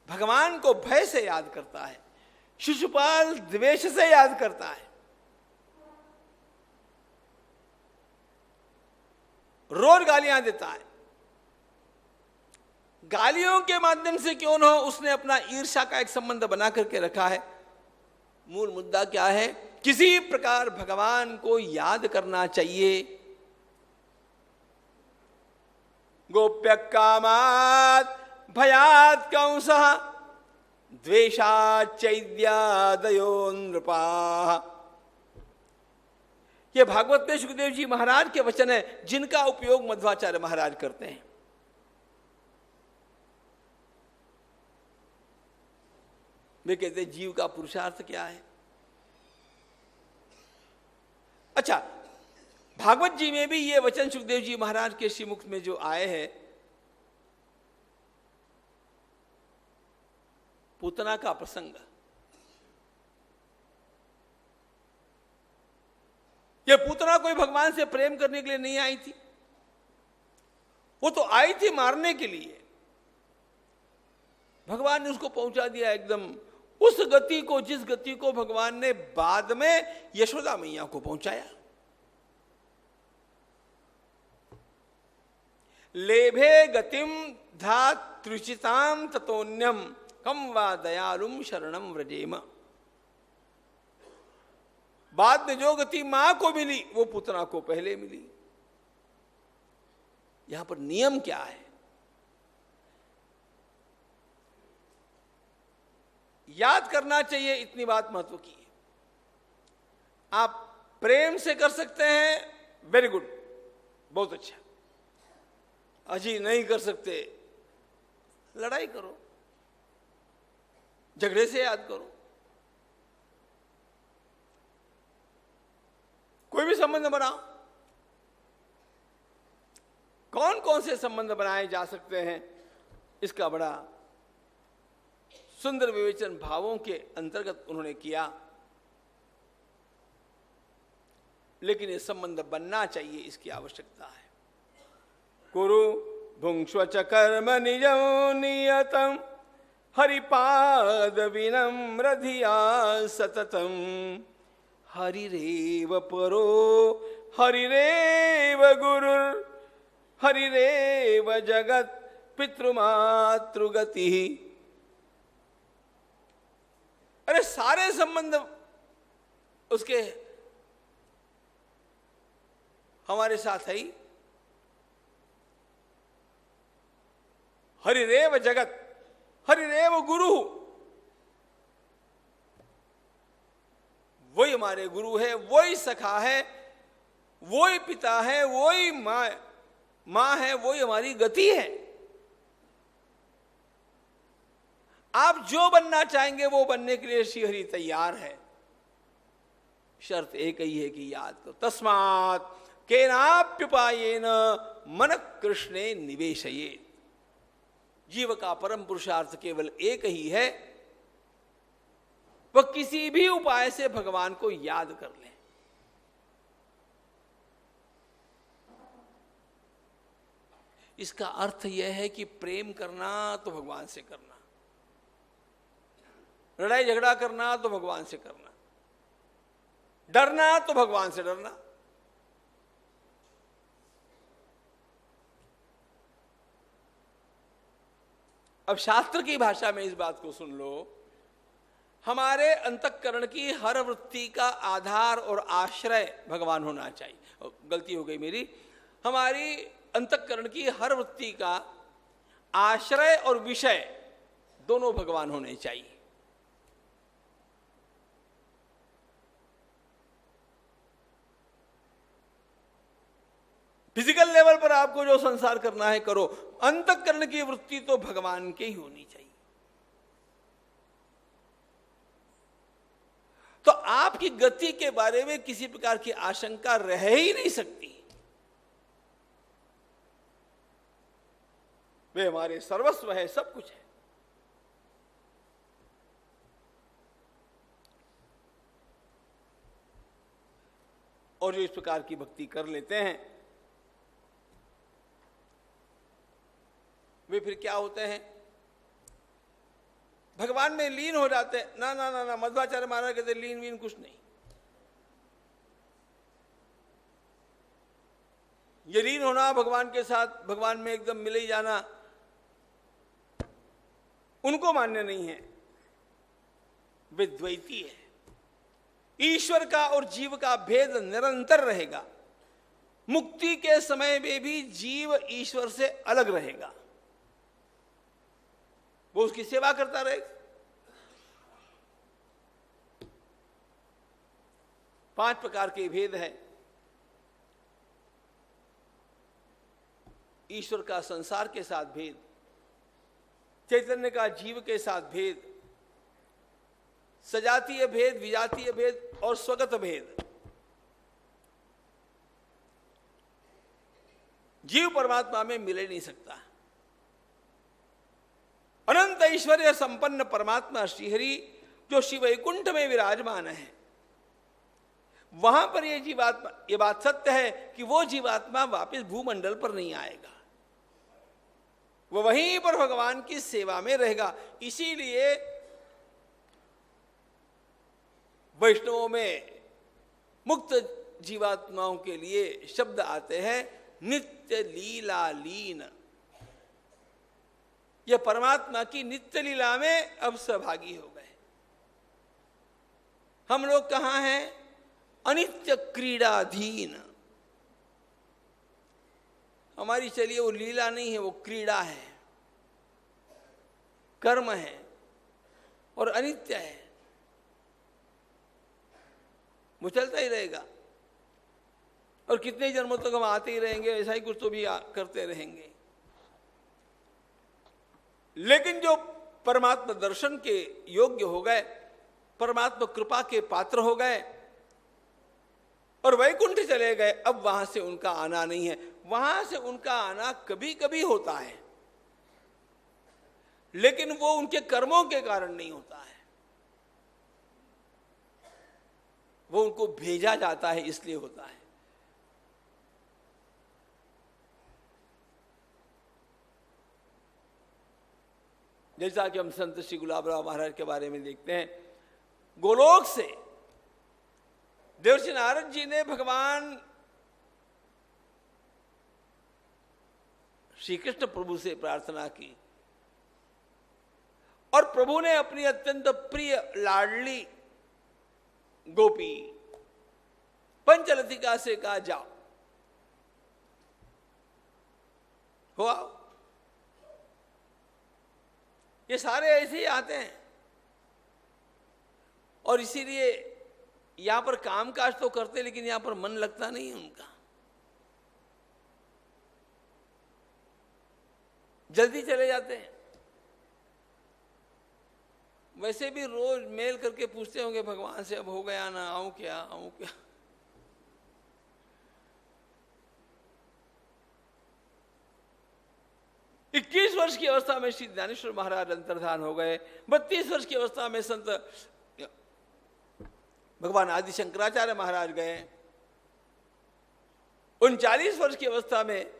भगवान को भय से याद करता है, शिशुपाल द्वेष से याद करता है, रोज गालियां देता है। गालियों के माध्यम से क्यों न हो, उसने अपना ईर्ष्या का एक संबंध बना करके रखा है। मूल मुद्दा क्या है? किसी प्रकार भगवान को याद करना चाहिए। गोप्य कामात् भयात् कंसः द्वेषात् चैद्यादयो नृपाः। ये भागवत में सुखदेव जी महाराज के वचन है, जिनका उपयोग मध्वाचार्य महाराज करते हैं। वे कहते हैं जीव का पुरुषार्थ क्या है। अच्छा, भागवत जी में भी ये वचन सुखदेव जी महाराज के श्रीमुख में जो आए हैं, पूतना का प्रसंग, ये पूतना कोई भगवान से प्रेम करने के लिए नहीं आई थी, वो तो आई थी मारने के लिए। भगवान ने उसको पहुंचा दिया एकदम उस गति को, जिस गति को भगवान ने बाद में यशोदा मैया को पहुंचाया। लेभे गतिम धातृचिताम ततोन्यम कम वा दयालुम शरणम व्रजेम। बाद में जो गति मां को मिली वो पुतना को पहले मिली। यहां पर नियम क्या है? याद करना चाहिए, इतनी बात महत्व की है। आप प्रेम से कर सकते हैं, वेरी गुड, बहुत अच्छा। अजी नहीं कर सकते, लड़ाई करो, झगड़े से याद करो। कोई भी संबंध बनाओ। कौन कौन से संबंध बनाए जा सकते हैं, इसका बड़ा सुंदर विवेचन भावों के अंतर्गत उन्होंने किया। लेकिन ये संबंध बनना चाहिए, इसकी आवश्यकता है। कुरु भुंक्ष्व च कर्म निजं नियतं हरिपाद विनम्र धिया सततं। हरिरेव परो हरिरेव गुरुर् हरिरेव जगत पितृमातृगति। अरे सारे संबंध उसके हमारे साथ है ही। हरिरेव जगत, हरिरेव गुरु, वही हमारे गुरु है, वही सखा है, वही पिता है, वही मां है, वही हमारी गति है। आप जो बनना चाहेंगे वो बनने के लिए श्री हरि तैयार है। शर्त एक ही है कि याद करो। तस्मात् केनाप्युपायेन मन कृष्णे निवेशयेत्। जीव का परम पुरुषार्थ केवल एक ही है, वह किसी भी उपाय से भगवान को याद कर ले। इसका अर्थ यह है कि प्रेम करना तो भगवान से करना, लड़ाई झगड़ा करना तो भगवान से करना, डरना तो भगवान से डरना। अब शास्त्र की भाषा में इस बात को सुन लो। हमारे अंतःकरण की हर वृत्ति का आधार और आश्रय भगवान होना चाहिए। गलती हो गई मेरी। हमारी अंतःकरण की हर वृत्ति का आश्रय और विषय दोनों भगवान होने चाहिए। फिजिकल लेवल पर आपको जो संसार करना है करो, अंतःकरण की वृत्ति तो भगवान के ही होनी चाहिए। तो आपकी गति के बारे में किसी प्रकार की आशंका रह ही नहीं सकती। वे हमारे सर्वस्व है, सब कुछ है। और जो इस प्रकार की भक्ति कर लेते हैं वे फिर क्या होते हैं, भगवान में लीन हो जाते हैं। ना ना ना ना, मध्वाचार्य महाराज कहते लीन वीन कुछ नहीं। ये लीन होना भगवान के साथ, भगवान में एकदम मिले ही जाना, उनको मान्य नहीं है। वे द्वैती है। ईश्वर का और जीव का भेद निरंतर रहेगा। मुक्ति के समय में भी जीव ईश्वर से अलग रहेगा, वो उसकी सेवा करता रहेगा। 5 प्रकार के भेद हैं। ईश्वर का संसार के साथ भेद, चैतन्य का जीव के साथ भेद, सजातीय भेद, विजातीय भेद और स्वगत भेद। जीव परमात्मा में मिल नहीं सकता। अनंत ऐश्वर्य संपन्न परमात्मा श्रीहरि जो शिव वैकुंठ में विराजमान है, वहां पर ये जीवात्मा, ये बात सत्य है कि वो जीवात्मा वापस भूमंडल पर नहीं आएगा, वो वहीं पर भगवान की सेवा में रहेगा। इसीलिए वैष्णवों में मुक्त जीवात्माओं के लिए शब्द आते हैं नित्य लीला लीन। यह परमात्मा की नित्य लीला में अब सहभागी हो गए। हम लोग कहां हैं? अनित्य क्रीड़ाधीन। हमारी चलिए वो लीला नहीं है, वो क्रीड़ा है, कर्म है और अनित्य है, वो चलता ही रहेगा। और कितने जन्मों तक हम आते ही रहेंगे, ऐसा ही कुछ तो भी करते रहेंगे। लेकिन जो परमात्मा दर्शन के योग्य हो गए, परमात्मा कृपा के पात्र हो गए और वैकुंठ चले गए, अब वहां से उनका आना नहीं है। वहां से उनका आना कभी कभी होता है, लेकिन वो उनके कर्मों के कारण नहीं होता है, वो उनको भेजा जाता है इसलिए होता है। जैसा कि हम संत श्री गुलाबराव महाराज के बारे में देखते हैं, गोलोक से देवर्षि नारद जी ने भगवान श्री कृष्ण प्रभु से प्रार्थना की और प्रभु ने अपनी अत्यंत प्रिय लाडली गोपी पंचलतिका से कहा जाओ, हो आओ। ये सारे ऐसे ही आते हैं और इसीलिए यहां पर कामकाज तो करते, लेकिन यहां पर मन लगता नहीं है उनका, जल्दी चले जाते हैं। वैसे भी रोज मेल करके पूछते होंगे भगवान से, अब हो गया ना, आऊं क्या आऊं क्या। इक्कीस वर्ष की अवस्था में श्री ज्ञानेश्वर महाराज अंतर्धान हो गए। 32 वर्ष की अवस्था में संत भगवान आदि शंकराचार्य महाराज गए। 39 वर्ष की अवस्था में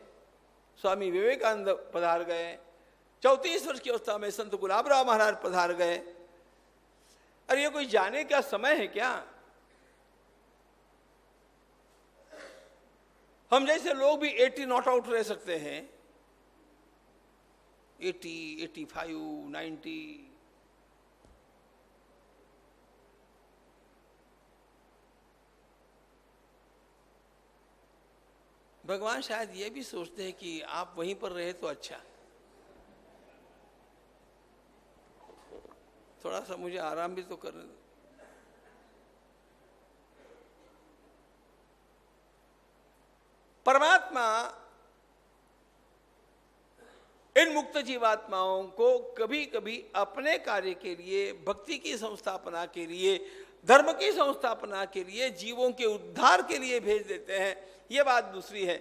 स्वामी विवेकानंद पधार गए। 34 वर्ष की अवस्था में संत गुलाबराव महाराज पधार गए। अरे ये कोई जाने का समय है क्या? हम जैसे लोग भी 80 नॉट आउट रह सकते हैं, 80, 85, 90। भगवान शायद ये भी सोचते हैं कि आप वहीं पर रहे तो अच्छा, थोड़ा सा मुझे आराम भी तो करने दो। परमात्मा इन मुक्त जीवात्माओं को कभी कभी अपने कार्य के लिए, भक्ति की संस्थापना के लिए, धर्म की संस्थापना के लिए, जीवों के उद्धार के लिए भेज देते हैं। यह बात दूसरी है,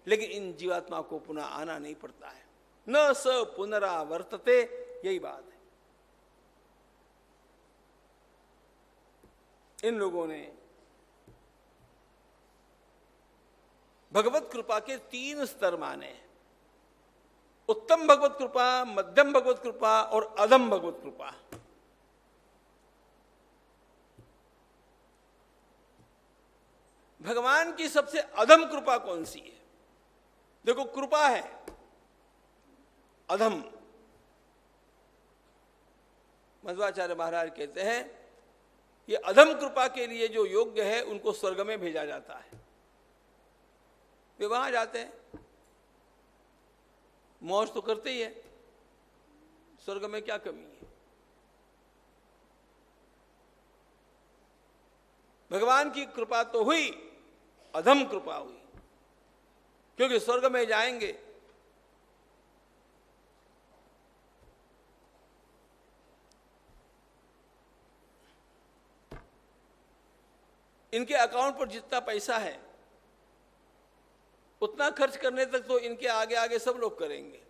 लेकिन इन जीवात्मा को पुनः आना नहीं पड़ता है। न स पुनरावर्तते, यही बात है। इन लोगों ने भगवत कृपा के 3 स्तर माने, उत्तम भगवत कृपा, मध्यम भगवत कृपा और अधम भगवत कृपा। भगवान की सबसे अधम कृपा कौन सी है? देखो, कृपा है, अधम। मध्वाचार्य महाराज कहते हैं ये अधम कृपा के लिए जो योग्य है उनको स्वर्ग में भेजा जाता है। वे वहां जाते हैं, मौज तो करते ही है, स्वर्ग में क्या कमी है? भगवान की कृपा तो हुई, अधम कृपा हुई, क्योंकि स्वर्ग में जाएंगे इनके अकाउंट पर जितना पैसा है उतना खर्च करने तक तो इनके आगे आगे सब लोग करेंगे।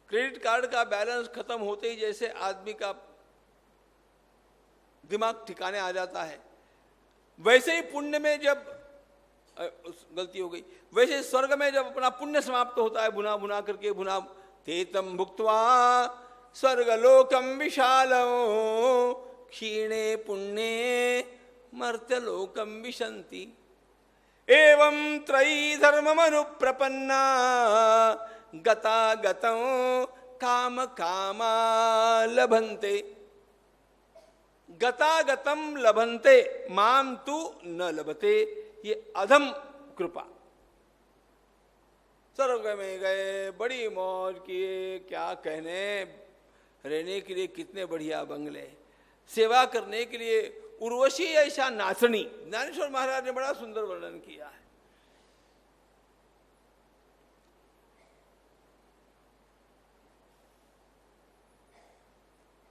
क्रेडिट कार्ड का बैलेंस खत्म होते ही जैसे आदमी का दिमाग ठिकाने आ जाता है, वैसे ही पुण्य में जब गलती हो गई, वैसे स्वर्ग में जब अपना पुण्य समाप्त होता है, भुना भुना करके भुना, तेतम भुक्त्वा स्वर्गलोकम विशालो क्षीणे पुण्ये मर्त्यलोकम विशन्ति एवं त्रयी धर्ममनुप्रपन्ना गता गतं काम कामा लभन्ते गता गतम लभन्ते माम तु न लभते। ये अधम कृपा। स्वर्ग में गए, बड़ी मौज किए, क्या कहने, रहने के लिए कितने बढ़िया बंगले, सेवा करने के लिए उर्वशी ऐसा नाचनी। ज्ञानेश्वर महाराज ने बड़ा सुंदर वर्णन किया है।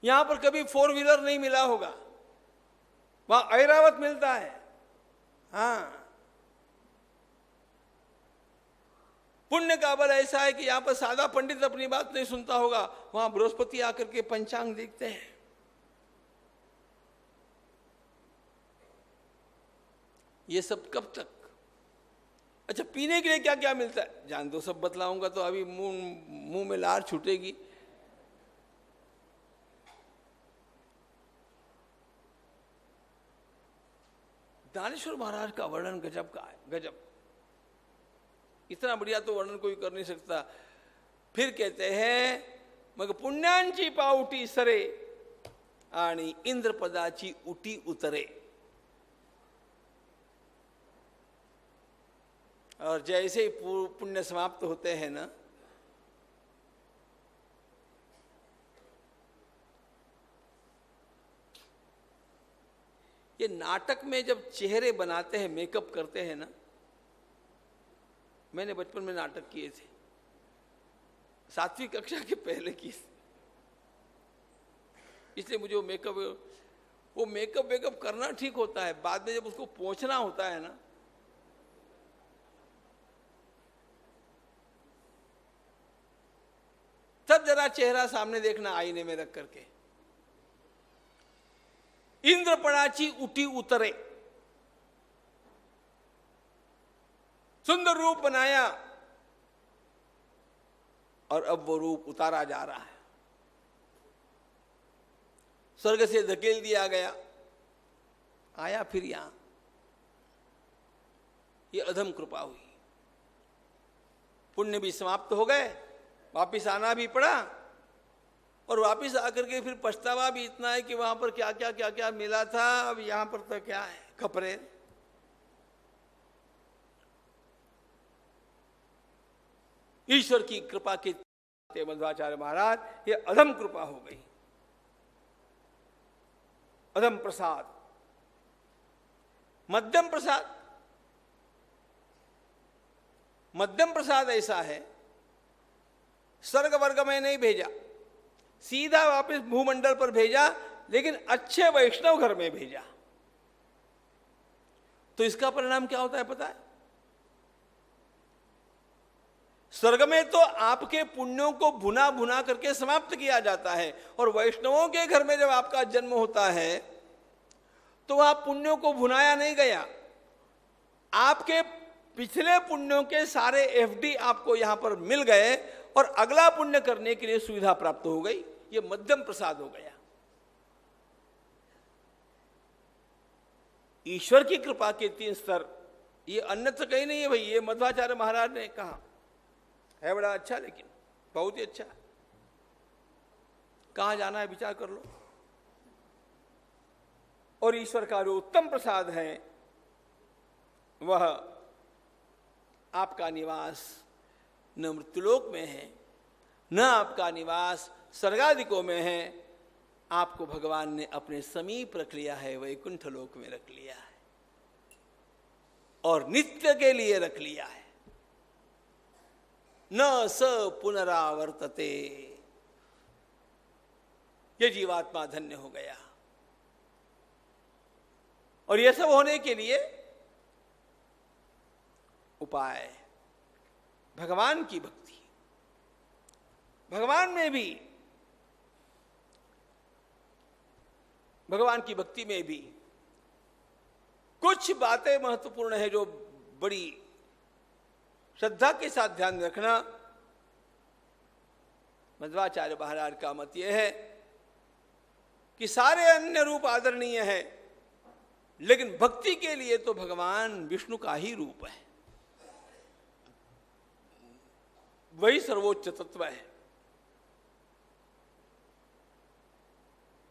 यहां पर कभी 4 व्हीलर नहीं मिला होगा, वहां ऐरावत मिलता है। हाँ, पुण्य का बल ऐसा है कि यहां पर सादा पंडित अपनी बात नहीं सुनता होगा, वहां बृहस्पति आकर के पंचांग देखते हैं। ये सब कब तक? अच्छा, पीने के लिए क्या क्या मिलता है जान दो, सब बतलाऊंगा तो अभी मुंह में लार छूटेगी। ज्ञानेश्वर महाराज का वर्णन गजब का है, गजब। इतना बढ़िया तो वर्णन कोई कर नहीं सकता। फिर कहते हैं मग पुण्यांची पावटी सरे आणि इंद्रपदाची उटी उतरे। और जैसे ही पुण्य समाप्त होते हैं ना, ये नाटक में जब चेहरे बनाते हैं, मेकअप करते हैं ना, मैंने बचपन में नाटक किए थे, 7वीं कक्षा के पहले किए, इसलिए मुझे वो मेकअप करना ठीक होता है, बाद में जब उसको पोंछना होता है ना, तब जरा चेहरा सामने देखना आईने में रख करके। इंद्रपणाची उटी उतरे, सुंदर रूप बनाया और अब वो रूप उतारा जा रहा है, स्वर्ग से धकेल दिया गया, आया फिर यहां। ये अधम कृपा हुई। पुण्य भी समाप्त हो गए, वापिस आना भी पड़ा, और वापिस आकर के फिर पछतावा भी इतना है कि वहां पर क्या क्या मिला था, अब यहां पर तो क्या है, खपरे। ईश्वर की कृपा के मध्वाचार्य महाराज, ये अधम कृपा हो गई, अधम प्रसाद। मध्यम प्रसाद, मध्यम प्रसाद ऐसा है, स्वर्ग वर्ग में नहीं भेजा, सीधा वापस भूमंडल पर भेजा, लेकिन अच्छे वैष्णव घर में भेजा। तो इसका परिणाम क्या होता है पता है? स्वर्ग में तो आपके पुण्यों को भुना भुना करके समाप्त किया जाता है, और वैष्णवों के घर में जब आपका जन्म होता है तो वहां पुण्यों को भुनाया नहीं गया, आपके पिछले पुण्यों के सारे एफडी आपको यहां पर मिल गए और अगला पुण्य करने के लिए सुविधा प्राप्त हो गई। ये मध्यम प्रसाद हो गया। ईश्वर की कृपा के 3 स्तर, ये अन्यत्र कहीं नहीं है भाई, ये मध्वाचार्य महाराज ने कहा है, बड़ा अच्छा, लेकिन बहुत ही अच्छा। कहां जाना है विचार कर लो। और ईश्वर का जो उत्तम प्रसाद है वह आपका निवास न मृत्युलोक में है, न आपका निवास स्वर्गादिकों में है, आपको भगवान ने अपने समीप रख लिया है, वैकुंठ लोक में रख लिया है और नित्य के लिए रख लिया है। न स पुनरावर्तते, ये जीवात्मा धन्य हो गया। और यह सब होने के लिए उपाय भगवान की भक्ति। भगवान की भक्ति में भी कुछ बातें महत्वपूर्ण है जो बड़ी श्रद्धा के साथ ध्यान रखना। मध्वाचार्य महाराज का मत यह है कि सारे अन्य रूप आदरणीय है, लेकिन भक्ति के लिए तो भगवान विष्णु का ही रूप है, वही सर्वोच्च तत्व है।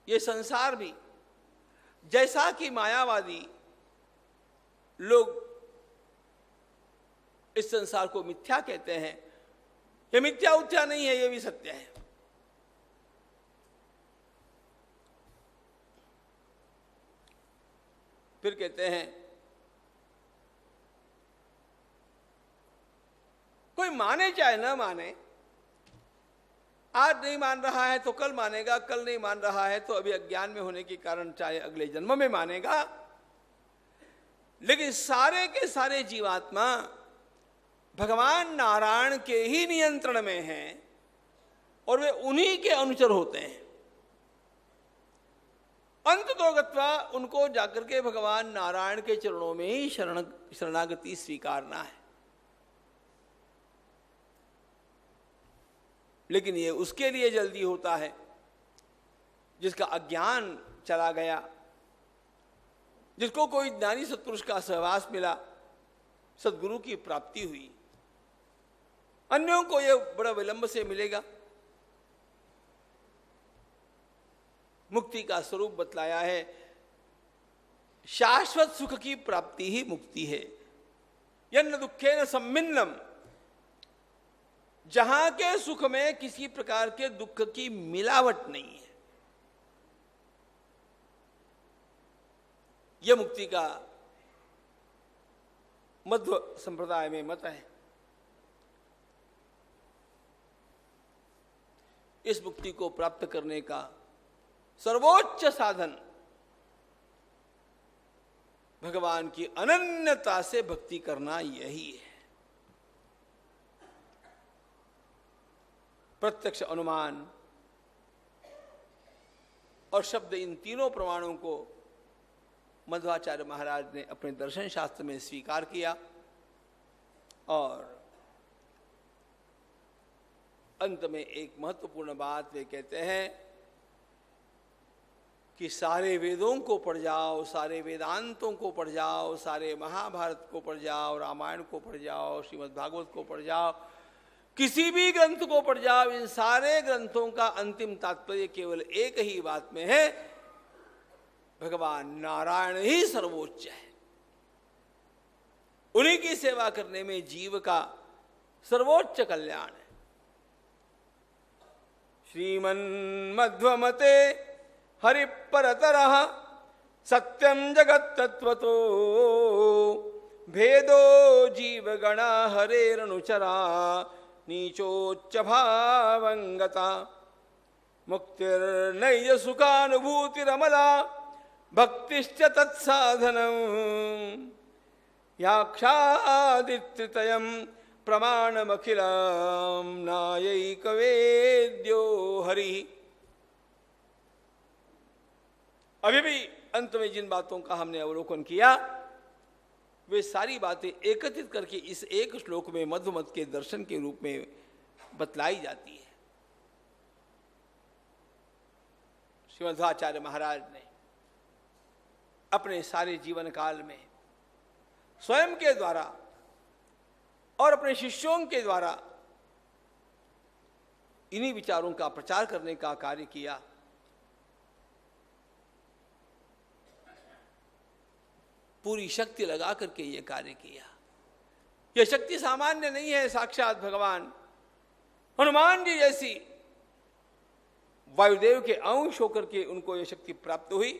ये संसार भी, जैसा कि मायावादी लोग इस संसार को मिथ्या कहते हैं, ये मिथ्या उथ्या नहीं है, ये भी सत्य है। फिर कहते हैं कोई माने चाहे ना माने, आज नहीं मान रहा है तो कल मानेगा, कल नहीं मान रहा है तो अभी अज्ञान में होने के कारण चाहे अगले जन्म में मानेगा, लेकिन सारे के सारे जीवात्मा भगवान नारायण के ही नियंत्रण में हैं और वे उन्हीं के अनुचर होते हैं। अंततोगत्वा उनको जाकर के भगवान नारायण के चरणों में ही शरणागति स्वीकारना है। लेकिन ये उसके लिए जल्दी होता है जिसका अज्ञान चला गया, जिसको कोई ज्ञानी सत्पुरुष का सहवास मिला, सद्गुरु की प्राप्ति हुई। अन्यों को यह बड़ा विलंब से मिलेगा। मुक्ति का स्वरूप बतलाया है, शाश्वत सुख की प्राप्ति ही मुक्ति है। यन्न दुखेन सम्मिन्नम, जहां के सुख में किसी प्रकार के दुख की मिलावट नहीं है, यह मुक्ति का मध्व संप्रदाय में मत है। इस मुक्ति को प्राप्त करने का सर्वोच्च साधन भगवान की अनन्यता से भक्ति करना यही है। प्रत्यक्ष, अनुमान और शब्द, इन तीनों प्रमाणों को मध्वाचार्य महाराज ने अपने दर्शन शास्त्र में स्वीकार किया और अंत में एक महत्वपूर्ण बात वे कहते हैं कि सारे वेदों को पढ़ जाओ, सारे वेदांतों को पढ़ जाओ, सारे महाभारत को पढ़ जाओ, रामायण को पढ़ जाओ, श्रीमद् भागवत को पढ़ जाओ, किसी भी ग्रंथ को पढ़ जाओ, इन सारे ग्रंथों का अंतिम तात्पर्य केवल एक ही बात में है, भगवान नारायण ही सर्वोच्च है। उन्हीं की सेवा करने में जीव का सर्वोच्च कल्याण है। श्रीमन्मध्वमते हरिपरतरः सत्यं जगत्तत्त्वतो भेदो जीवगणा हरेरनुचरा नीचोच्च भावंगता मुक्तिर्नैज सुखानुभूतिरमला भक्तिश्च तत्साधनं याक्षादित्यतयं प्रमाणमखिलम नायैकवेद्यो हरि। अभी भी अंत में जिन बातों का हमने अवलोकन किया वे सारी बातें एकत्रित करके इस एक श्लोक में मध्वमत के दर्शन के रूप में बतलाई जाती है। श्रीमध्वाचार्य महाराज ने अपने सारे जीवन काल में स्वयं के द्वारा और अपने शिष्यों के द्वारा इन्हीं विचारों का प्रचार करने का कार्य किया। पूरी शक्ति लगा करके ये कार्य किया। यह शक्ति सामान्य नहीं है, साक्षात भगवान हनुमान जी जैसी वायुदेव के अंश होकर के उनको यह शक्ति प्राप्त हुई।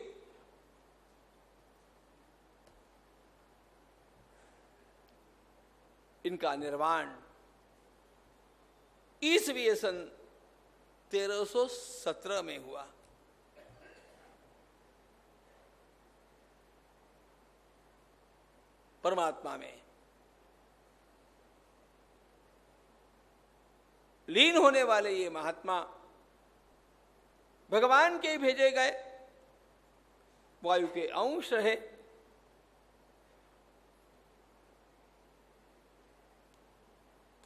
इनका निर्वाण ईसवीं सन 1317 में हुआ। परमात्मा में लीन होने वाले ये महात्मा भगवान के भेजे गए वायु के अंश रहे।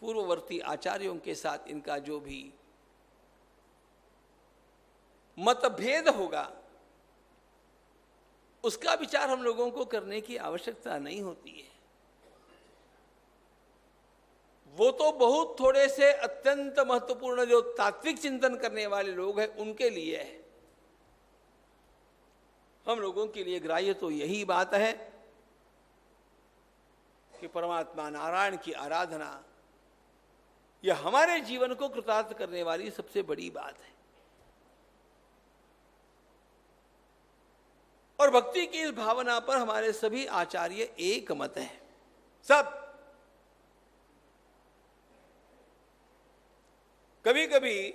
पूर्ववर्ती आचार्यों के साथ इनका जो भी मतभेद होगा उसका विचार हम लोगों को करने की आवश्यकता नहीं होती है। वो तो बहुत थोड़े से अत्यंत महत्वपूर्ण जो तात्विक चिंतन करने वाले लोग हैं उनके लिए है। हम लोगों के लिए ग्राह्य तो यही बात है कि परमात्मा नारायण की आराधना यह हमारे जीवन को कृतार्थ करने वाली सबसे बड़ी बात है। और भक्ति की इस भावना पर हमारे सभी आचार्य एक मत हैं। सब कभी कभी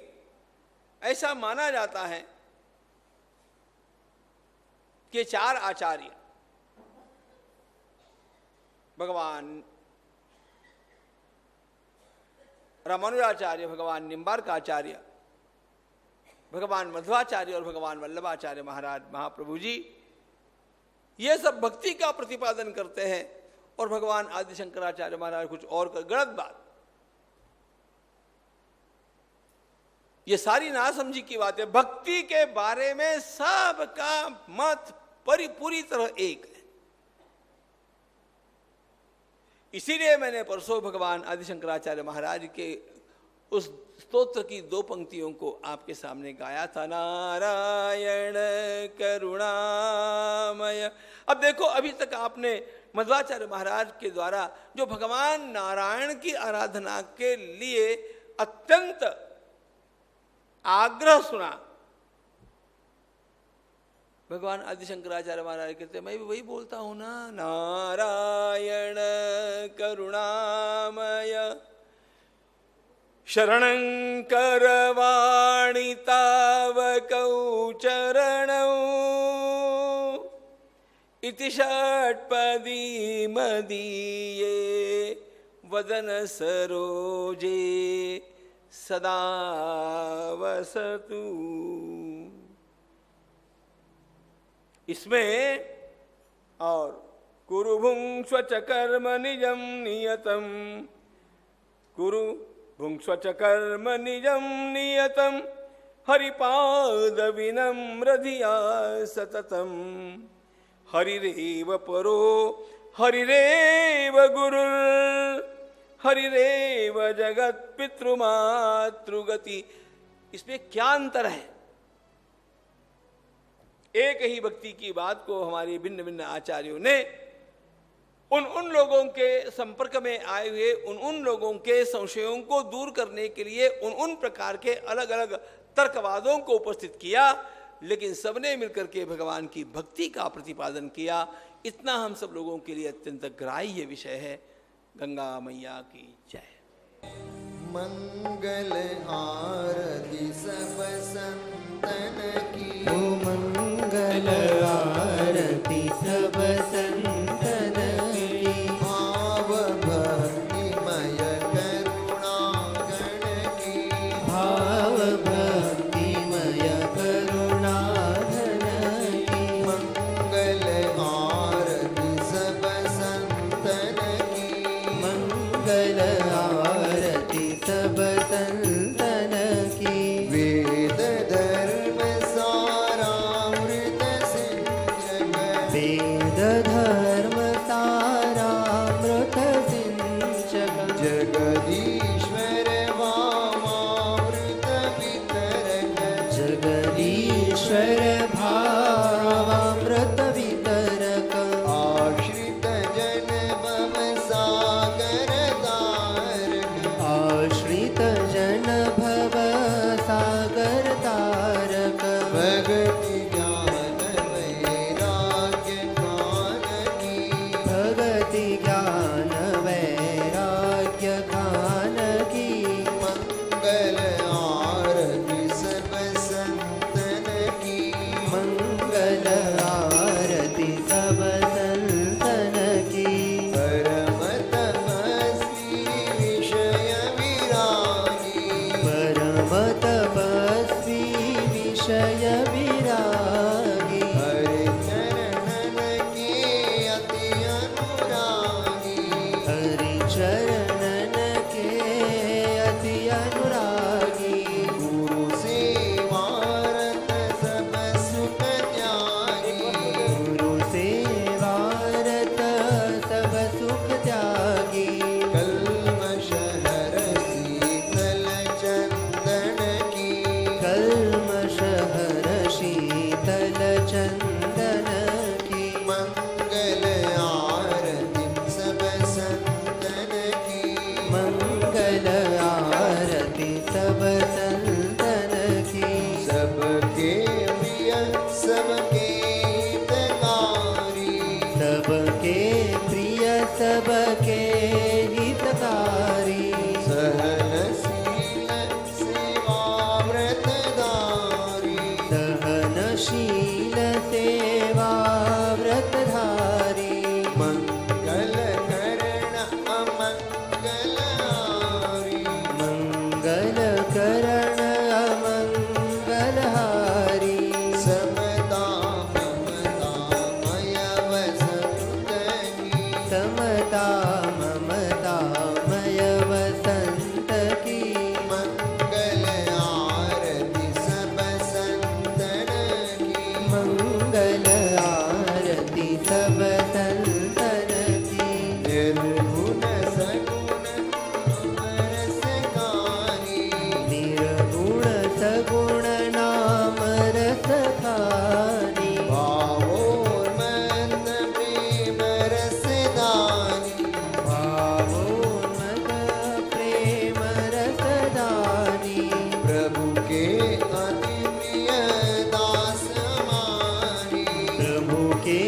ऐसा माना जाता है कि चार आचार्य भगवान रामानुजाचार्य, भगवान निम्बार्काचार्य, भगवान मध्वाचार्य और भगवान वल्लभाचार्य महाराज महाप्रभु जी ये सब भक्ति का प्रतिपादन करते हैं और भगवान आदि शंकराचार्य महाराज कुछ और कर। गलत बात। ये सारी नासमझी की बात है। भक्ति के बारे में सबका मत पूरी तरह एक है। इसीलिए मैंने परसों भगवान आदि शंकराचार्य महाराज के उस स्तोत्र की दो पंक्तियों को आपके सामने गाया था, नारायण करुणामय। अब देखो, अभी तक आपने मध्वाचार्य महाराज के द्वारा जो भगवान नारायण की आराधना के लिए अत्यंत आग्रह सुना। भगवान आदि शंकराचार्य महाराज कहते मैं भी वही बोलता हूं ना, नारायण करुणामय शरणं करवाणि तावकौ चरणौ इति षट्पदी मदीये वदन सरोजे सदा वसतु। इसमें और कुरु भुङ्क्ष्व कर्म निजं नियतं, कुरु भुङ्क्ष्व कर्म निजं नियतं हरिपाद विनम्र धिया सततं। हरिरेव परो हरिरेव गुरुर् हरिरेव जगत पितृमातृगति। इसमें क्या अंतर है? एक ही भक्ति की बात को हमारे भिन्न भिन्न आचार्यों ने उन लोगों के संपर्क में आए हुए उन लोगों के संशयों को दूर करने के लिए उन प्रकार के अलग अलग तर्कवादों को उपस्थित किया, लेकिन सबने मिलकर के भगवान की भक्ति का प्रतिपादन किया। इतना हम सब लोगों के लिए अत्यंत ग्राह्य विषय है। गंगा मैया की जय। मंगल आरती सब संतन की, मंगल आरती सब संतन की। भाव भक्तिमय सबके प्रिय सबके हितकारी सहनशील सेवा व्रतधारी सहनशील सेवा व्रतधारी मंगल करण अमंगलहारी मंगल करण अमंगलहारी समता ममतामय वसंत की समता ममतामय वसंत की मंगल आरती सब संतन की मंगल आरती सब संतन की निर्गुण सगुण रस गानी निर्गुण सगुण नाम रसधारी भावोन्मत्त प्रेम रसदानी भावोन्मत्त प्रेम रसदानी प्रभु के अति प्रिय दास हमारी प्रभु के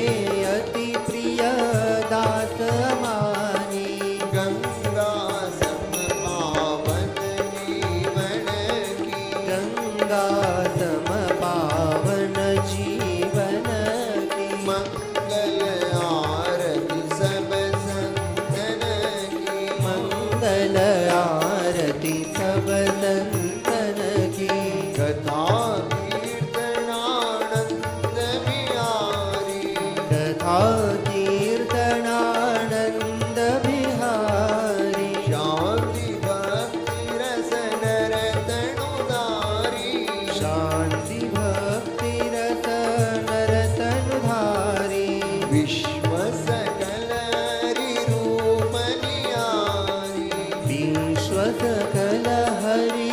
अति प्रिय दास हमारी गंगा सम पावन जीवन की गंगा सम पावन जीवन की मंगल आरती सब संतन की मंगल आरती सब संतन की कथा कीर्तनानंद बिहारी तथा कीर्तनानंद बिहारी शांति भक्ति रस नरतनुधारी शांति भक्ति रस नरतनुधारी विश्व सकल हरि रूप निहारी विश्व सकल हरि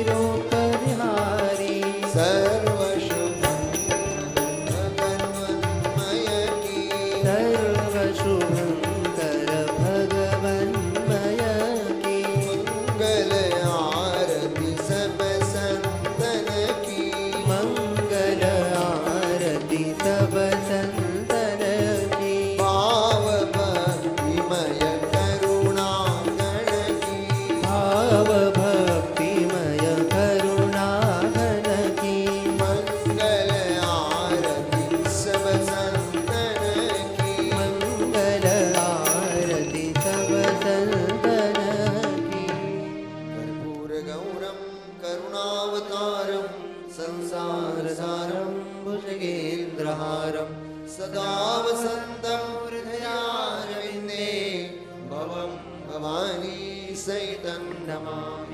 रूप विहारी सर्व शुभ भगवन्मय की सर्व शुभंकर भगवन्मय की मंगल आरती सब संतन की मंगल आरती सब संतन की भाव भक्तिमय करुणा गण की भाव भक्तिमय करुणा घन की मंगल आरती सब संतन की मंगल आरती सब संतन की कर्पूर गौरम करुणावतारम संसार सारम भुजगेन्द्रहारं सदा वसन्तं हृदयारविन्दे भवं भवानी सहितं नमामि